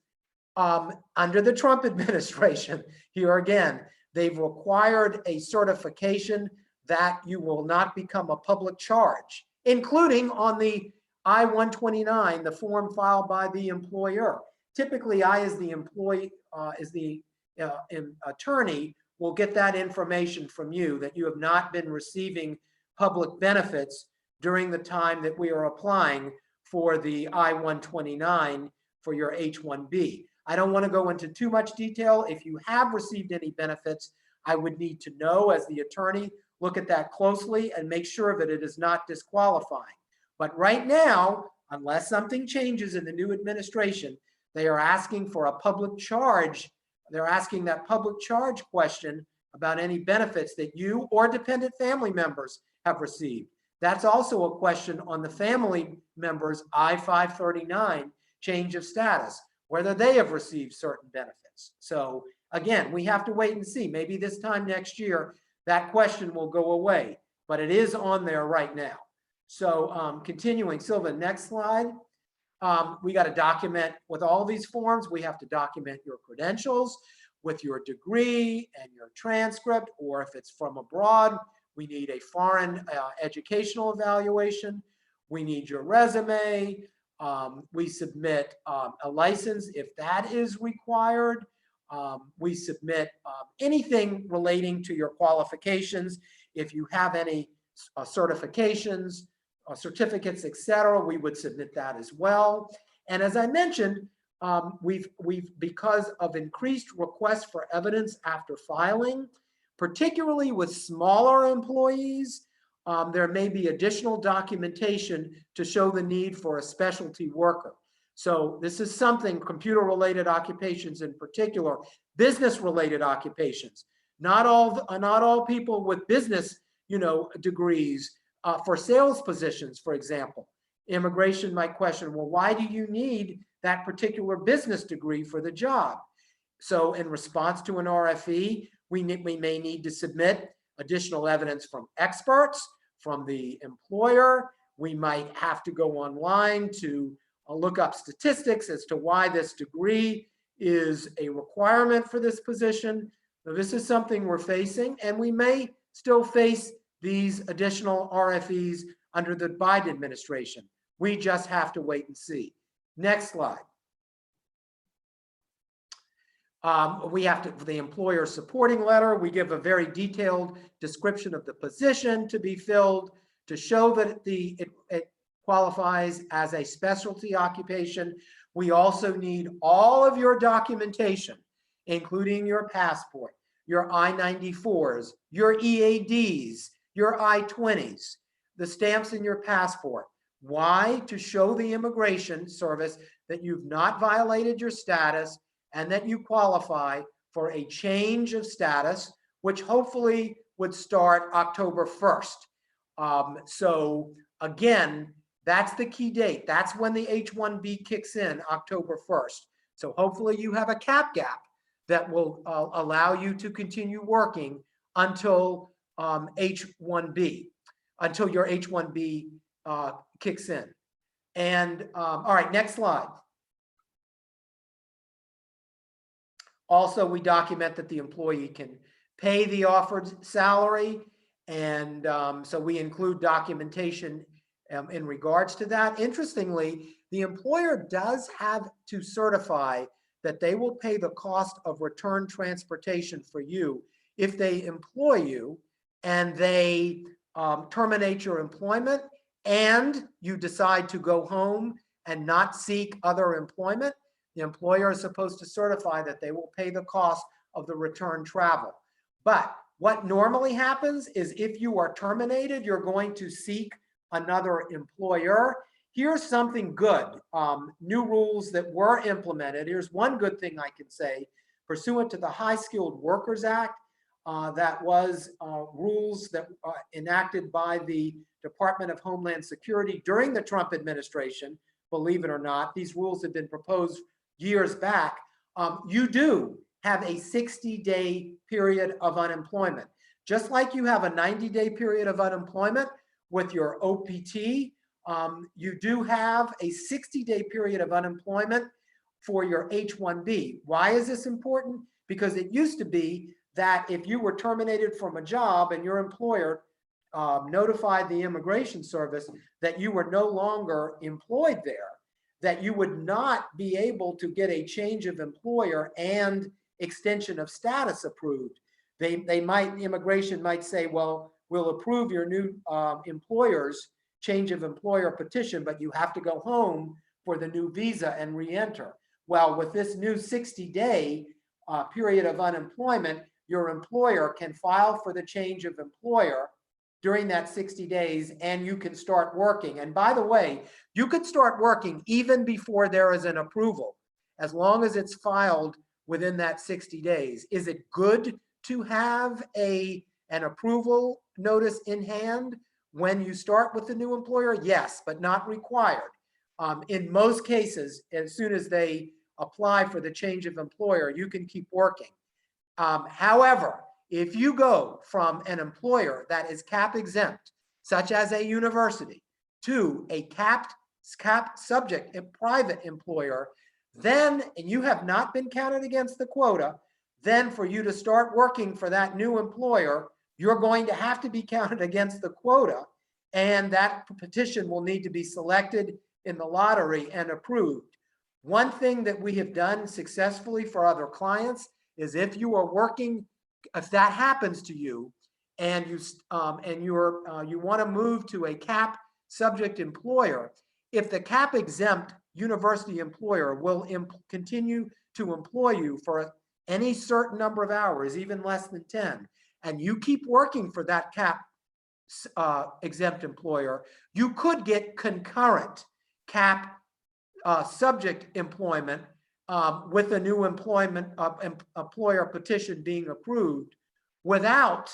S3: Under the Trump administration, here again, they've required a certification that you will not become a public charge, including on the I-129, the form filed by the employer. Typically, I, as the employee, attorney, will get that information from you that you have not been receiving public benefits during the time that we are applying for the I-129 for your H1B. I don't want to go into too much detail. If you have received any benefits, I would need to know as the attorney, look at that closely and make sure that it is not disqualifying. But right now, unless something changes in the new administration, they are asking for a public charge. They're asking that public charge question about any benefits that you or dependent family members have received. That's also a question on the family members I-539 change of status, whether they have received certain benefits. So again, we have to wait and see. Maybe this time next year, that question will go away, but it is on there right now. So continuing, Sylvan, next slide. We got to document with all these forms. We have to document your credentials with your degree and your transcript, or if it's from abroad, we need a foreign educational evaluation. We need your resume. We submit a license if that is required. We submit anything relating to your qualifications. If you have any certifications, certificates, etc., we would submit that as well. And as I mentioned, we've because of increased requests for evidence after filing, particularly with smaller employees, there may be additional documentation to show the need for a specialty worker. So this is something, computer-related occupations in particular, business-related occupations. Not all people with business, degrees for sales positions, for example. Immigration might question, well, why do you need that particular business degree for the job? So in response to an RFE, we may need to submit additional evidence from experts, from the employer. We might have to go online to look up statistics as to why this degree is a requirement for this position. So this is something we're facing, and we may still face these additional RFEs under the Biden administration. We just have to wait and see. Next slide. We have to, for the employer supporting letter, we give a very detailed description of the position to be filled to show that it qualifies as a specialty occupation. We also need all of your documentation, including your passport, your I-94s, your EADs, your I-20s, the stamps in your passport. Why? To show the Immigration Service that you've not violated your status and that you qualify for a change of status, which hopefully would start October 1st. So again, that's the key date. That's when the H1B kicks in, October 1st. So hopefully you have a cap gap that will allow you to continue working until H1B, until your H1B kicks in. And all right, next slide. Also, we document that the employee can pay the offered salary, and so we include documentation in regards to that. Interestingly, the employer does have to certify that they will pay the cost of return transportation for you if they employ you and they terminate your employment and you decide to go home and not seek other employment. The employer is supposed to certify that they will pay the cost of the return travel. But what normally happens is if you are terminated, you're going to seek another employer. Here's something good. New rules that were implemented. Here's one good thing I can say. Pursuant to the High Skilled Workers Act, that was rules that enacted by the Department of Homeland Security during the Trump administration. Believe it or not, these rules have been proposed years back. You do have a 60-day period of unemployment. Just like you have a 90-day period of unemployment with your OPT, you do have a 60-day period of unemployment for your H1B. Why is this important? Because it used to be that if you were terminated from a job and your employer notified the Immigration Service that you were no longer employed there, that you would not be able to get a change of employer and extension of status approved. Immigration might say, well, we'll approve your new employer's change of employer petition, but you have to go home for the new visa and re-enter. Well, with this new 60-day period of unemployment, your employer can file for the change of employer during that 60 days, and you can start working. And by the way, you could start working even before there is an approval, as long as it's filed within that 60 days. Is it good to have an approval notice in hand when you start with the new employer? Yes, but not required. In most cases, as soon as they apply for the change of employer, you can keep working. However, if you go from an employer that is cap exempt, such as a university, to a cap subject, a private employer, then, and you have not been counted against the quota, then for you to start working for that new employer, you're going to have to be counted against the quota, and that petition will need to be selected in the lottery and approved. One thing that we have done successfully for other clients is if you are working, if that happens to you, and you want to move to a cap subject employer, if the cap exempt university employer will continue to employ you for any certain number of hours, even less than 10, and you keep working for that cap exempt employer, you could get concurrent cap subject employment with a new employer petition being approved without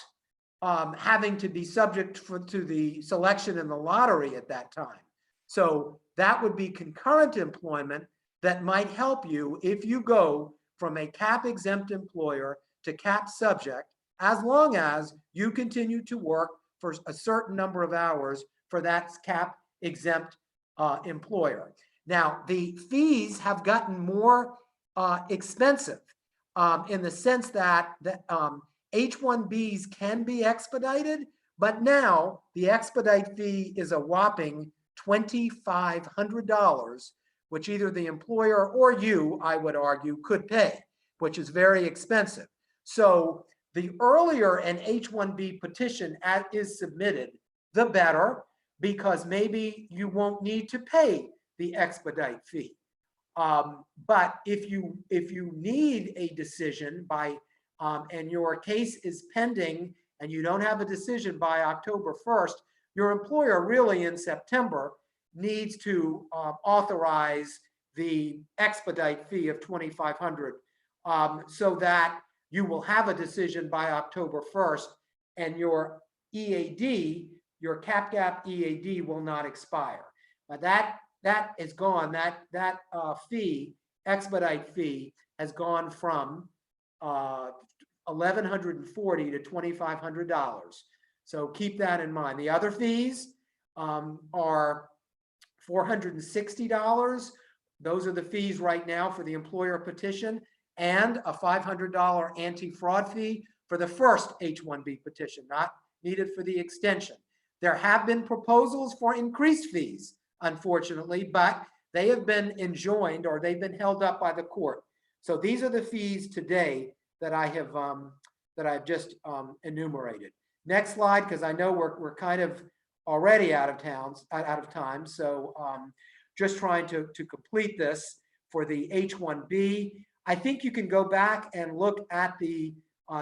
S3: having to be subject to the selection in the lottery at that time. So that would be concurrent employment that might help you if you go from a cap exempt employer to cap subject, as long as you continue to work for a certain number of hours for that cap exempt employer. Now, the fees have gotten more expensive in the sense that H1Bs can be expedited, but now the expedite fee is a whopping $2,500, which either the employer or you, I would argue, could pay, which is very expensive. So the earlier an H1B petition is submitted, the better, because maybe you won't need to pay the expedite fee. But if you need a decision by, and your case is pending and you don't have a decision by October 1st, your employer really in September needs to authorize the expedite fee of $2,500 so that you will have a decision by October 1st and your EAD, your cap gap EAD will not expire. But that is gone. That fee, expedite fee, has gone from $1,140 to $2,500. So keep that in mind. The other fees are $460. Those are the fees right now for the employer petition, and a $500 anti-fraud fee for the first H1B petition, not needed for the extension. There have been proposals for increased fees, unfortunately, but they have been enjoined or they've been held up by the court. So these are the fees today that I have I've just enumerated. Next slide, because I know we're kind of already out of time. So just trying to complete this for the H1B. I think you can go back and look at the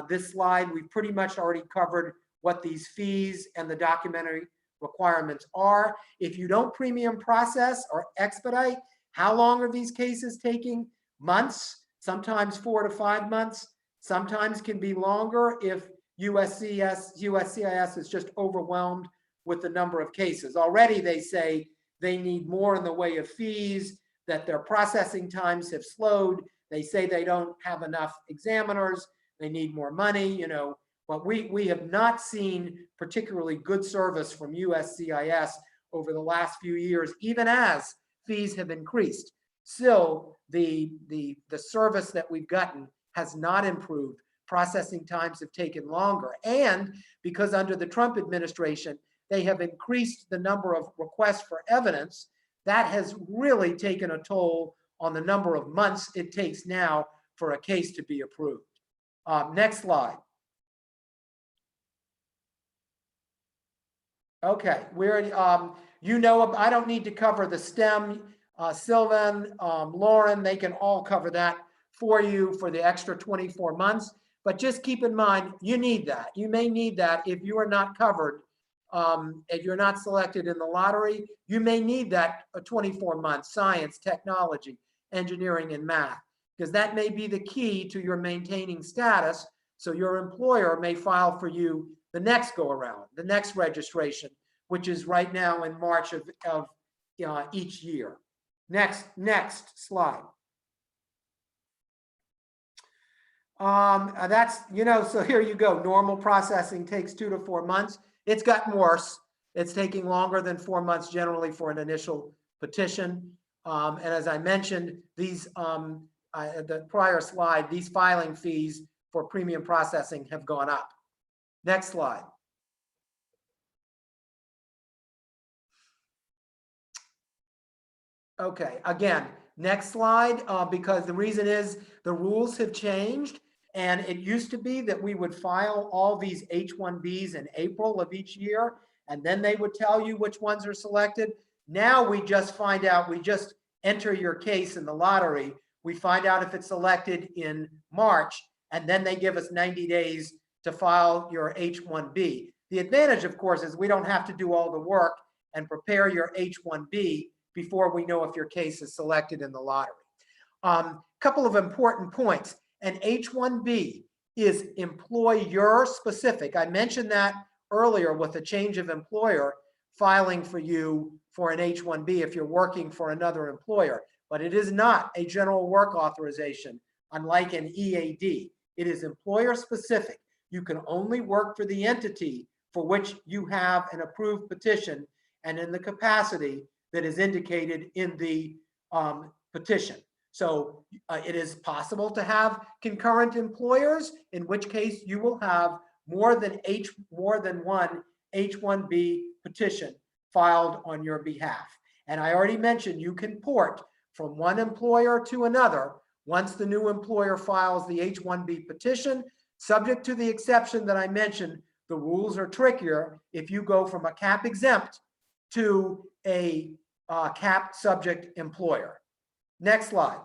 S3: this slide. We've pretty much already covered what these fees and the documentary requirements are. If you don't premium process or expedite, how long are these cases taking? Months, sometimes 4 to 5 months, sometimes can be longer if UofSC ISS is just overwhelmed with the number of cases. Already they say they need more in the way of fees, that their processing times have slowed. They say they don't have enough examiners, they need more money, you know. But we have not seen particularly good service from UofSC ISS over the last few years, even as fees have increased. Still, the service that we've gotten has not improved. Processing times have taken longer. And because under the Trump administration, they have increased the number of requests for evidence, that has really taken a toll on the number of months it takes now for a case to be approved. Next slide. Okay, you know, I don't need to cover the STEM. Sylvan, Lauren, they can all cover that for you for the extra 24 months. But just keep in mind, you need that. You may need that if you are not covered, if you're not selected in the lottery, you may need that 24 months, science, technology, engineering, and math, because that may be the key to your maintaining status. So your employer may file for you the next go around, the next registration, which is right now in March of each year. Next slide. That's, so here you go. Normal processing takes 2 to 4 months. It's gotten worse. It's taking longer than 4 months generally for an initial petition. And as I mentioned, these, the prior slide, these filing fees for premium processing have gone up. Next slide. Okay, again, next slide, because the reason is the rules have changed. And it used to be that we would file all these H1Bs in April of each year, and then they would tell you which ones are selected. Now we just find out, we just enter your case in the lottery. We find out if it's selected in March, and then they give us 90 days to file your H1B. The advantage, of course, is we don't have to do all the work and prepare your H1B before we know if your case is selected in the lottery. Couple of important points. An H1B is employer specific. I mentioned that earlier with a change of employer filing for you for an H1B if you're working for another employer, but it is not a general work authorization, unlike an EAD. It is employer specific. You can only work for the entity for which you have an approved petition and in the capacity that is indicated in the petition. So it is possible to have concurrent employers, in which case you will have more than one H1B petition filed on your behalf. And I already mentioned you can port from one employer to another once the new employer files the H1B petition, subject to the exception that I mentioned. The rules are trickier if you go from a cap exempt to a cap subject employer. Next slide.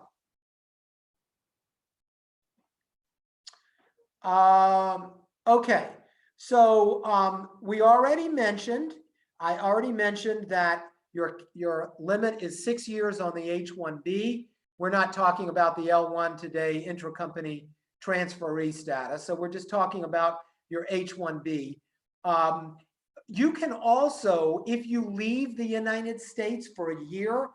S3: Okay, so I already mentioned that your limit is 6 years on the H1B. We're not talking about the L1 today, intracompany transferee status. So we're just talking about your H1B. You can also, if you leave the United States for a year,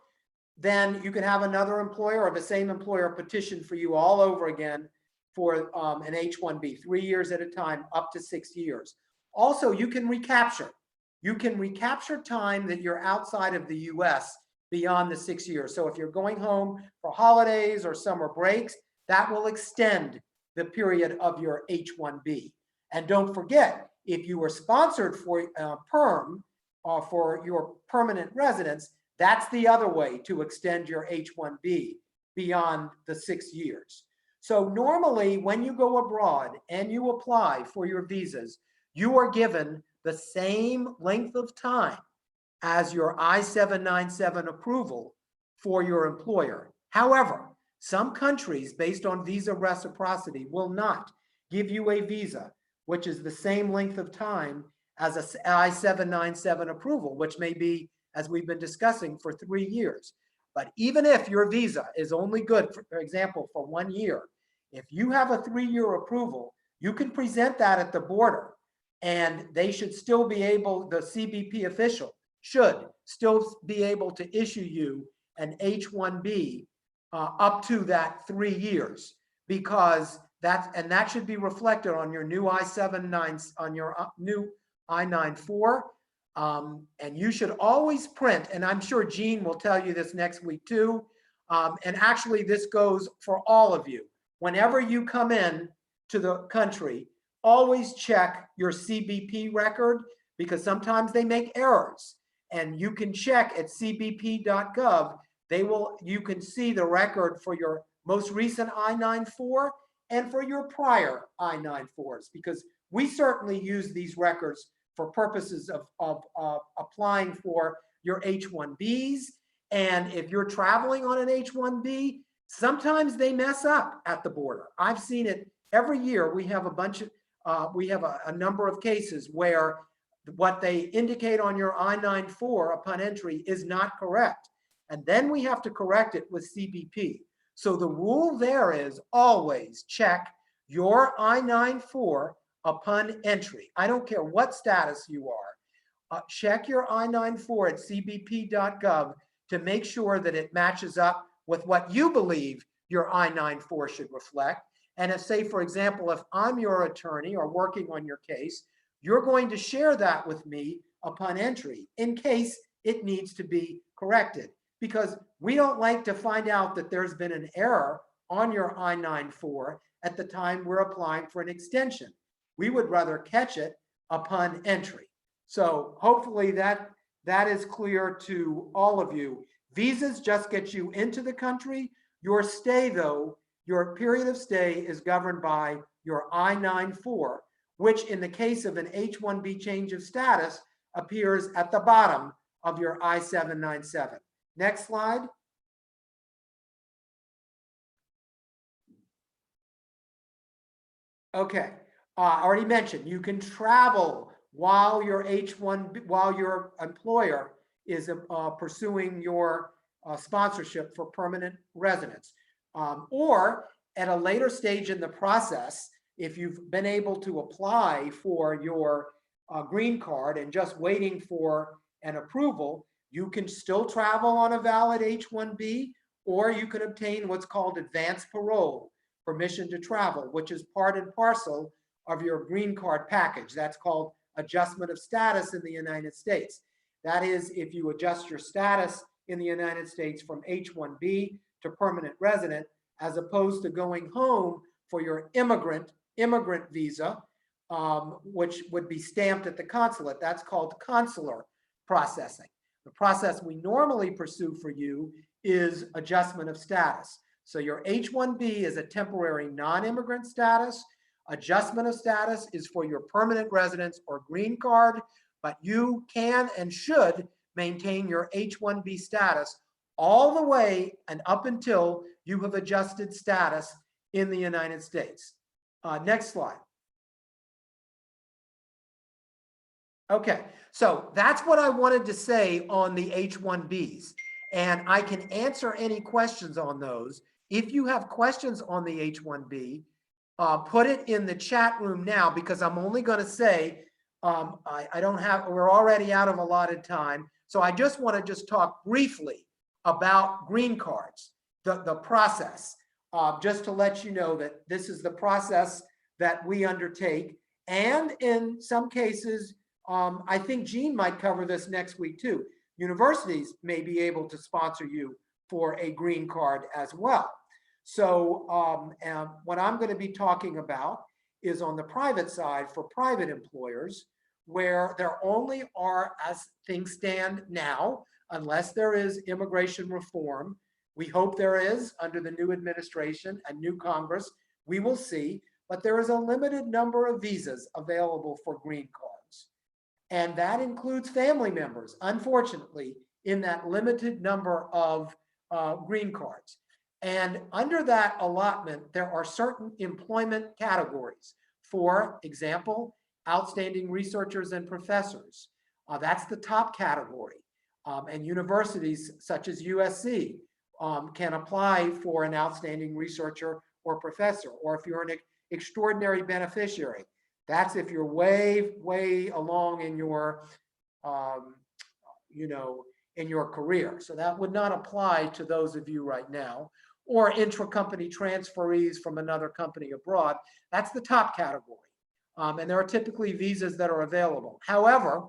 S3: then you can have another employer or the same employer petition for you all over again for an H1B, 3 years at a time, up to 6 years. Also, you can recapture. You can recapture time that you're outside of the US beyond the 6 years. So if you're going home for holidays or summer breaks, that will extend the period of your H1B. And don't forget, if you were sponsored for perm or for your permanent residence, that's the other way to extend your H1B beyond the 6 years. So normally when you go abroad and you apply for your visas, you are given the same length of time as your I-797 approval for your employer. However, some countries, based on visa reciprocity, will not give you a visa which is the same length of time as a I-797 approval, which may be, as we've been discussing, for 3 years. But even if your visa is only good, for example, for 1 year, if you have a 3-year approval, you can present that at the border and they should still be able, the CBP official should still be able to issue you an H1B up to that 3 years, because that should be reflected on your new I-79, on your new I-94. And you should always print, and I'm sure Jean will tell you this next week too. And actually this goes for all of you. Whenever you come in to the country, always check your CBP record, because sometimes they make errors. And you can check at cbp.gov. You can see the record for your most recent I-94 and for your prior I-94s, because we certainly use these records for purposes of applying for your H1Bs. And if you're traveling on an H1B, sometimes they mess up at the border. I've seen it every year. We have a number of cases where what they indicate on your I-94 upon entry is not correct. And then we have to correct it with CBP. So the rule there is always check your I-94 upon entry. I don't care what status you are. Check your I-94 at cbp.gov to make sure that it matches up with what you believe your I-94 should reflect. And if, say, for example, if I'm your attorney or working on your case, you're going to share that with me upon entry in case it needs to be corrected, because we don't like to find out that there's been an error on your I-9-4 at the time we're applying for an extension. We would rather catch it upon entry. So hopefully that is clear to all of you. Visas just get you into the country. Your stay, though, your period of stay is governed by your I-9-4, which in the case of an H-1B change of status appears at the bottom of your I-797. Next slide. Okay, I already mentioned you can travel while your H1B, while your employer is pursuing your sponsorship for permanent residence, or at a later stage in the process, if you've been able to apply for your green card and just waiting for an approval, you can still travel on a valid H1B, or you can obtain what's called advanced parole, permission to travel, which is part and parcel of your green card package. That's called adjustment of status in the United States. That is, if you adjust your status in the United States from H1B to permanent resident, as opposed to going home for your immigrant visa, which would be stamped at the consulate. That's called consular processing. The process we normally pursue for you is adjustment of status. So your H-1B is a temporary non-immigrant status. Adjustment of status is for your permanent residence or green card, but you can and should maintain your H-1B status all the way and up until you have adjusted status in the United States. Next slide. Okay, so that's what I wanted to say on the H-1Bs, and I can answer any questions on those. If you have questions on the H-1B, put it in the chat room now, because I'm only going to say, I don't have, we're already out of allotted time. So I just want to talk briefly about green cards, the process, just to let you know that this is the process that we undertake. And in some cases, I think Jean might cover this next week too. Universities may be able to sponsor you for a green card as well. So what I'm going to be talking about is on the private side for private employers, where there only are, as things stand now, unless there is immigration reform. We hope there is under the new administration and new Congress. We will see, but there is a limited number of visas available for green cards. And that includes family members, unfortunately, in that limited number of green cards. And under that allotment, there are certain employment categories. For example, outstanding researchers and professors. That's the top category. And universities such as USC can apply for an outstanding researcher or professor, or if you're an extraordinary beneficiary. That's if you're way, way along in your, in your career. So that would not apply to those of you right now. Or intra-company transferees from another company abroad. That's the top category. And there are typically visas that are available. However,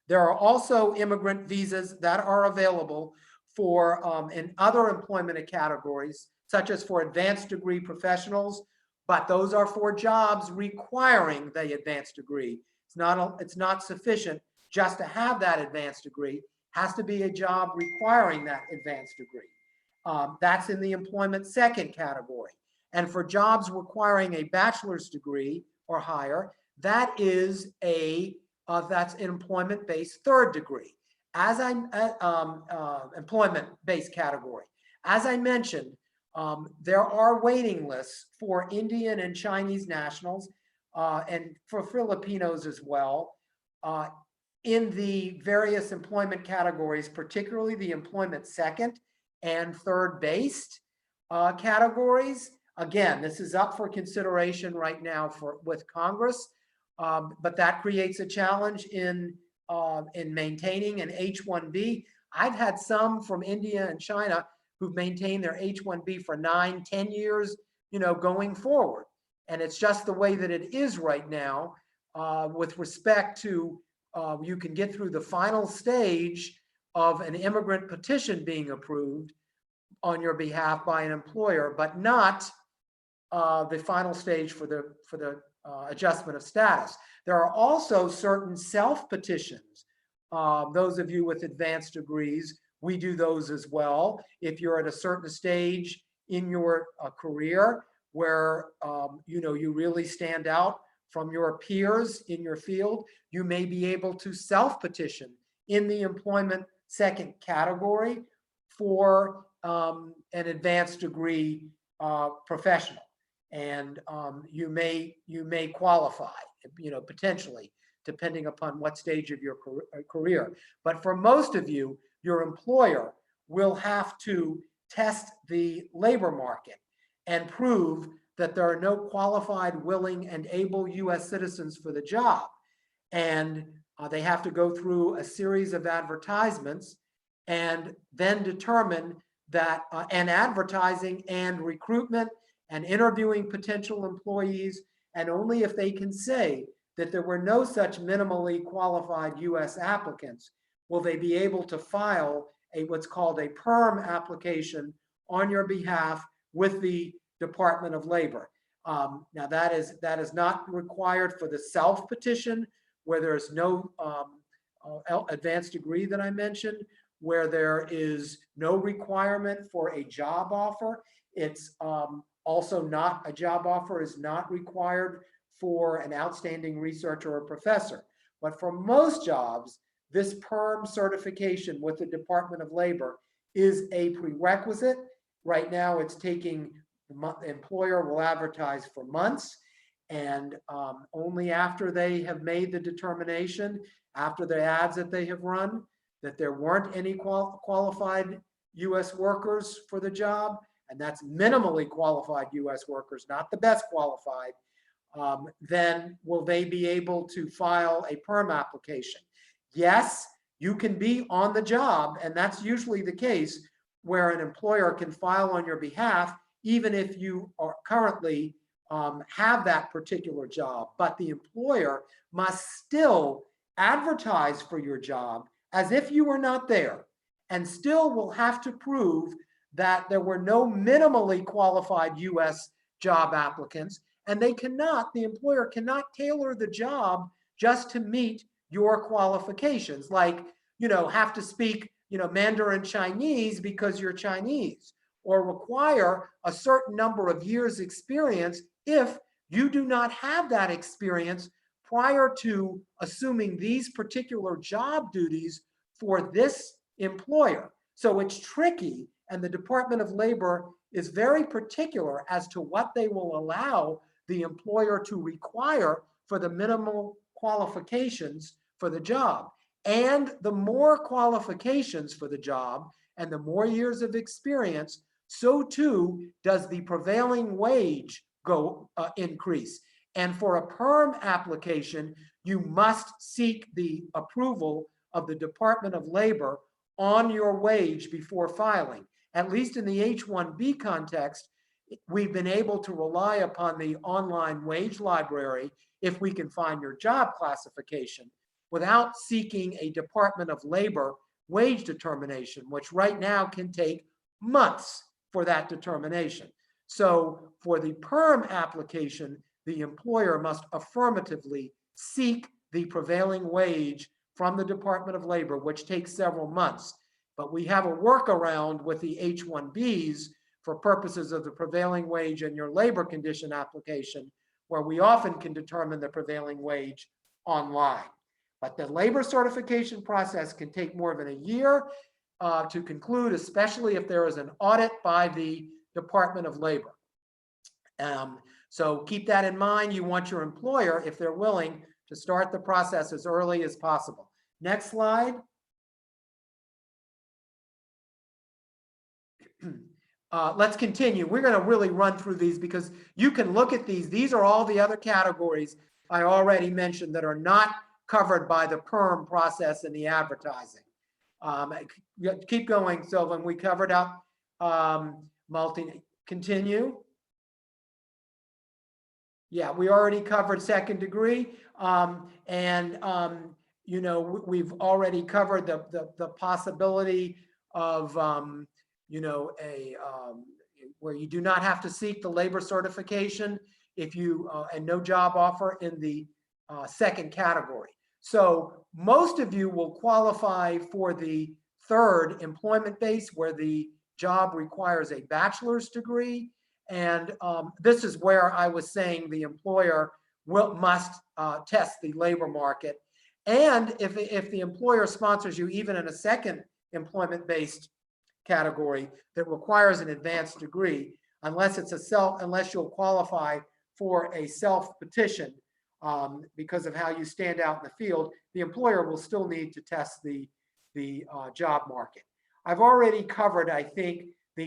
S3: there are also immigrant visas that are available for in other employment categories, such as for advanced degree professionals, but those are for jobs requiring the advanced degree. It's not sufficient just to have that advanced degree. It has to be a job requiring that advanced degree. That's in the employment second category. And for jobs requiring a bachelor's degree or higher, that is that's an employment-based third degree. As employment-based category. As I mentioned, there are waiting lists for Indian and Chinese nationals and for Filipinos as well in the various employment categories, particularly the employment second and third based categories. Again, this is up for consideration right now with Congress, but that creates a challenge in maintaining an H-1B. I've had some from India and China who've maintained their H-1B for 9, 10 years going forward. And it's just the way that it is right now with respect to you can get through the final stage of an immigrant petition being approved on your behalf by an employer, but not the final stage for the adjustment of status. There are also certain self-petitions. Those of you with advanced degrees, we do those as well. If you're at a certain stage in your career where you really stand out from your peers in your field, you may be able to self-petition in the employment second category for an advanced degree professional. And you may qualify, potentially, depending upon what stage of your career. But for most of you, your employer will have to test the labor market and prove that there are no qualified, willing, and able U.S. citizens for the job. And they have to go through a series of advertisements and then determine that, and advertising and recruitment and interviewing potential employees, and only if they can say that there were no such minimally qualified U.S. applicants will they be able to file what's called a PERM application on your behalf with the Department of Labor. Now that is not required for the self-petition, where there's no advanced degree that I mentioned, where there is no requirement for a job offer. It's also not, a job offer is not required for an outstanding researcher or professor. But for most jobs, this PERM certification with the Department of Labor is a prerequisite. Right now, it's taking, the employer will advertise for months, and only after they have made the determination, after the ads that they have run, that there weren't any qualified U.S. workers for the job, and that's minimally qualified U.S. workers, not the best qualified, then will they be able to file a PERM application. Yes, you can be on the job, and that's usually the case where an employer can file on your behalf, even if you are currently have that particular job. But the employer must still advertise for your job as if you were not there, and still will have to prove that there were no minimally qualified U.S. job applicants, and the employer cannot tailor the job just to meet your qualifications, like, have to speak, Mandarin Chinese because you're Chinese, or require a certain number of years experience if you do not have that experience prior to assuming these particular job duties for this employer. So it's tricky, and the Department of Labor is very particular as to what they will allow the employer to require for the minimal qualifications for the job. And the more qualifications for the job and the more years of experience, so too does the prevailing wage increase. And for a PERM application, you must seek the approval of the Department of Labor on your wage before filing. At least in the H1B context, we've been able to rely upon the online wage library if we can find your job classification without seeking a Department of Labor wage determination, which right now can take months for that determination. So for the PERM application, the employer must affirmatively seek the prevailing wage from the Department of Labor, which takes several months. But we have a workaround with the H1Bs for purposes of the prevailing wage and your labor condition application, where we often can determine the prevailing wage online. But the labor certification process can take more than a year to conclude, especially if there is an audit by the Department of Labor. So keep that in mind. You want your employer, if they're willing, to start the process as early as possible. Next slide. Let's continue. We're going to really run through these because you can look at these. These are all the other categories I already mentioned that are not covered by the PERM process in the advertising. Keep going, Sylvan. We covered up continue. Yeah, we already covered second degree. You know, we've already covered the possibility of, you know, where you do not have to seek the labor certification if you, and no job offer in the second category. So most of you will qualify for the third employment base, where the job requires a bachelor's degree. And this is where I was saying the employer must test the labor market. And if the employer sponsors you even in a second employment-based category that requires an advanced degree, unless you'll qualify for a self-petition because of how you stand out in the field, the employer will still need to test the job market. I've already covered, I think, the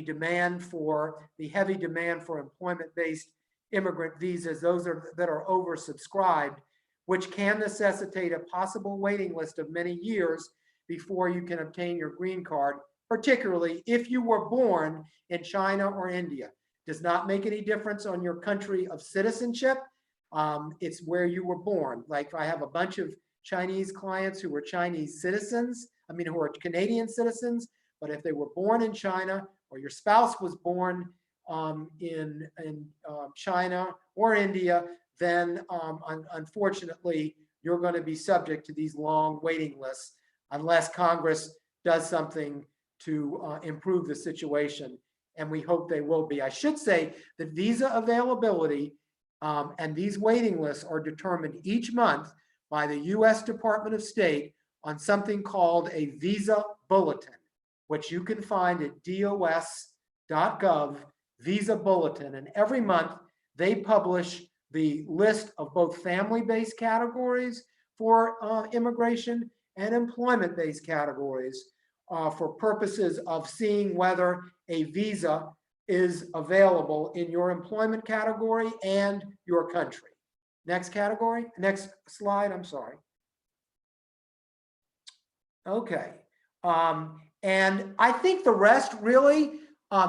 S3: heavy demand for employment-based immigrant visas, those that are oversubscribed, which can necessitate a possible waiting list of many years before you can obtain your green card, particularly if you were born in China or India. Does not make any difference on your country of citizenship. It's where you were born. Like, I have a bunch of Chinese clients who were Chinese citizens, who are Canadian citizens, but if they were born in China, or your spouse was born in China or India, then unfortunately, you're going to be subject to these long waiting lists unless Congress does something to improve the situation. And we hope they will be. I should say that visa availability and these waiting lists are determined each month by the U.S. Department of State on something called a visa bulletin, which you can find at dos.gov, visa bulletin. And every month they publish the list of both family-based categories for immigration and employment-based categories for purposes of seeing whether a visa is available in your employment category and your country. Next category, next slide, I'm sorry. Okay. And I think the rest really,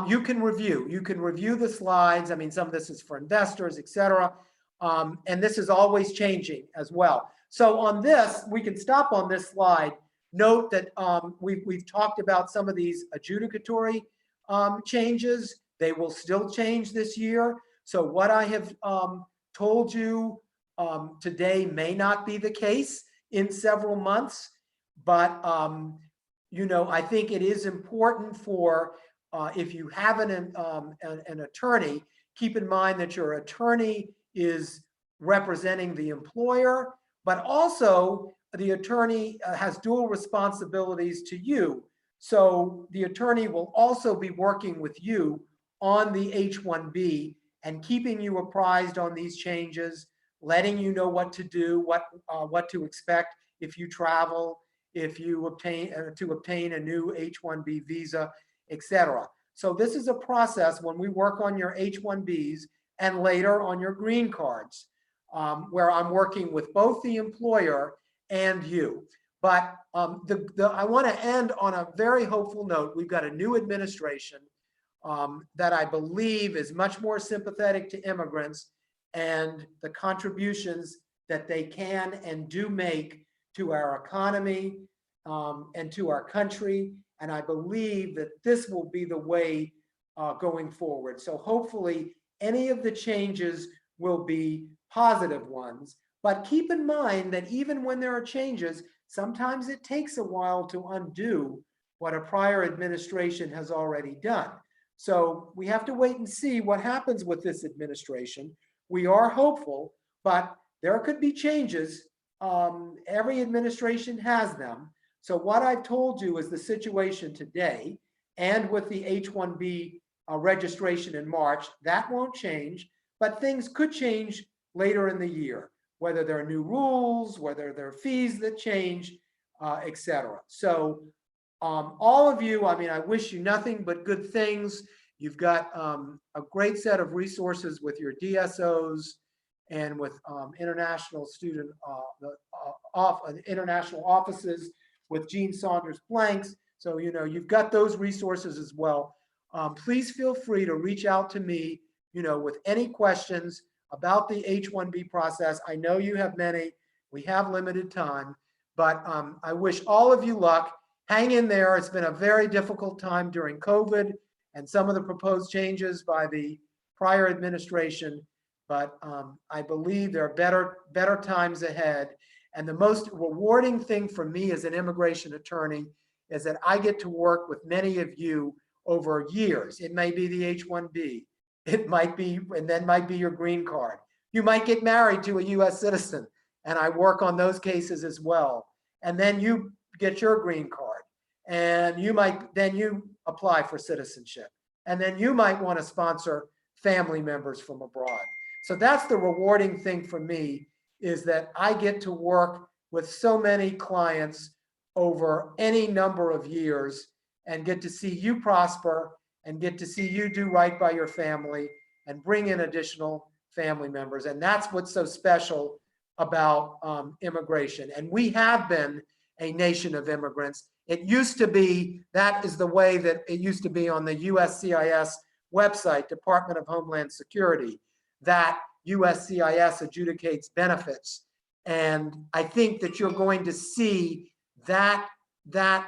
S3: you can review. You can review the slides. Some of this is for investors, et cetera. And this is always changing as well. So on this, we can stop on this slide. Note that we've talked about some of these adjudicatory changes. They will still change this year. So what I have told you today may not be the case in several months, but I think it is important for if you have an attorney, keep in mind that your attorney is representing the employer, but also the attorney has dual responsibilities to you. So the attorney will also be working with you on the H1B and keeping you apprised on these changes, letting you know what to do, what to expect if you travel, if you obtain a new H1B visa, etc. So this is a process when we work on your H1Bs and later on your green cards, where I'm working with both the employer and you. But I want to end on a very hopeful note. We've got a new administration that I believe is much more sympathetic to immigrants and the contributions that they can and do make to our economy and to our country. And I believe that this will be the way going forward. So hopefully any of the changes will be positive ones. But keep in mind that even when there are changes, sometimes it takes a while to undo what a prior administration has already done. So we have to wait and see what happens with this administration. We are hopeful, but there could be changes. Every administration has them. So what I've told you is the situation today, and with the H1B registration in March, that won't change, but things could change later in the year, whether there are new rules, whether there are fees that change, etc. So all of you, I wish you nothing but good things. You've got a great set of resources with your DSOs and with international student, international offices with Gene Saunders Blanks. So, you've got those resources as well. Please feel free to reach out to me, with any questions. about the H1B process. I know you have many. We have limited time, but I wish all of you luck. Hang in there. It's been a very difficult time during COVID and some of the proposed changes by the prior administration, but I believe there are better times ahead. And the most rewarding thing for me as an immigration attorney is that I get to work with many of you over years. It may be the H1B, it might be, and then might be your green card. You might get married to a US citizen, and I work on those cases as well. And then you get your green card, and then you apply for citizenship. And then you might want to sponsor family members from abroad. So that's the rewarding thing for me, is that I get to work with so many clients over any number of years and get to see you prosper and get to see you do right by your family and bring in additional family members. And that's what's so special about immigration. And we have been a nation of immigrants. It used to be, that is the way that it used to be on the UofSC ISS website, Department of Homeland Security, that UofSC ISS adjudicates benefits. And I think that you're going to see that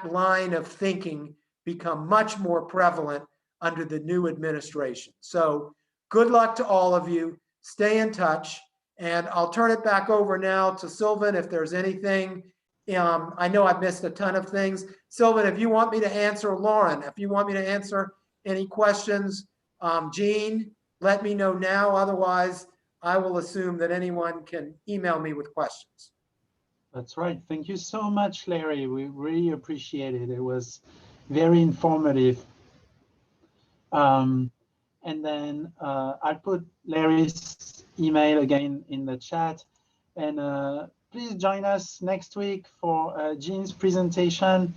S3: line of thinking become much more prevalent under the new administration. So good luck to all of you. Stay in touch. And I'll turn it back over now to Sylvan if there's anything. I know I've missed a ton of things. Sylvan, if you want me to answer, Lauren, if you want me to answer any questions, Jean, let me know now. Otherwise, I will assume that anyone can email me with questions.
S2: That's right. Thank you so much, Larry. We really appreciate it. It was very informative. And then I'll put Larry's email again in the chat. And please join us next week for Jean's presentation.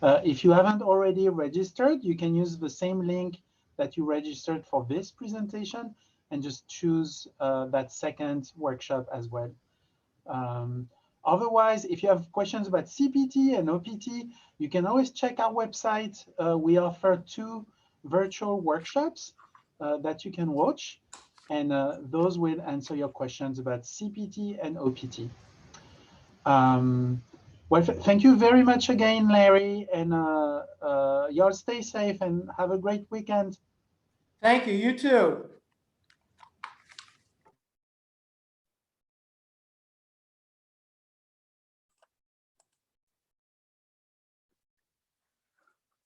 S2: If you haven't already registered, you can use the same link that you registered for this presentation and just choose that second workshop as well. Otherwise, if you have questions about CPT and OPT, you can always check our website. We offer 2 virtual workshops that you can watch, and those will answer your questions about CPT and OPT. Well, thank you very much again, Larry, and y'all stay safe and have a great weekend.
S3: Thank you. You too.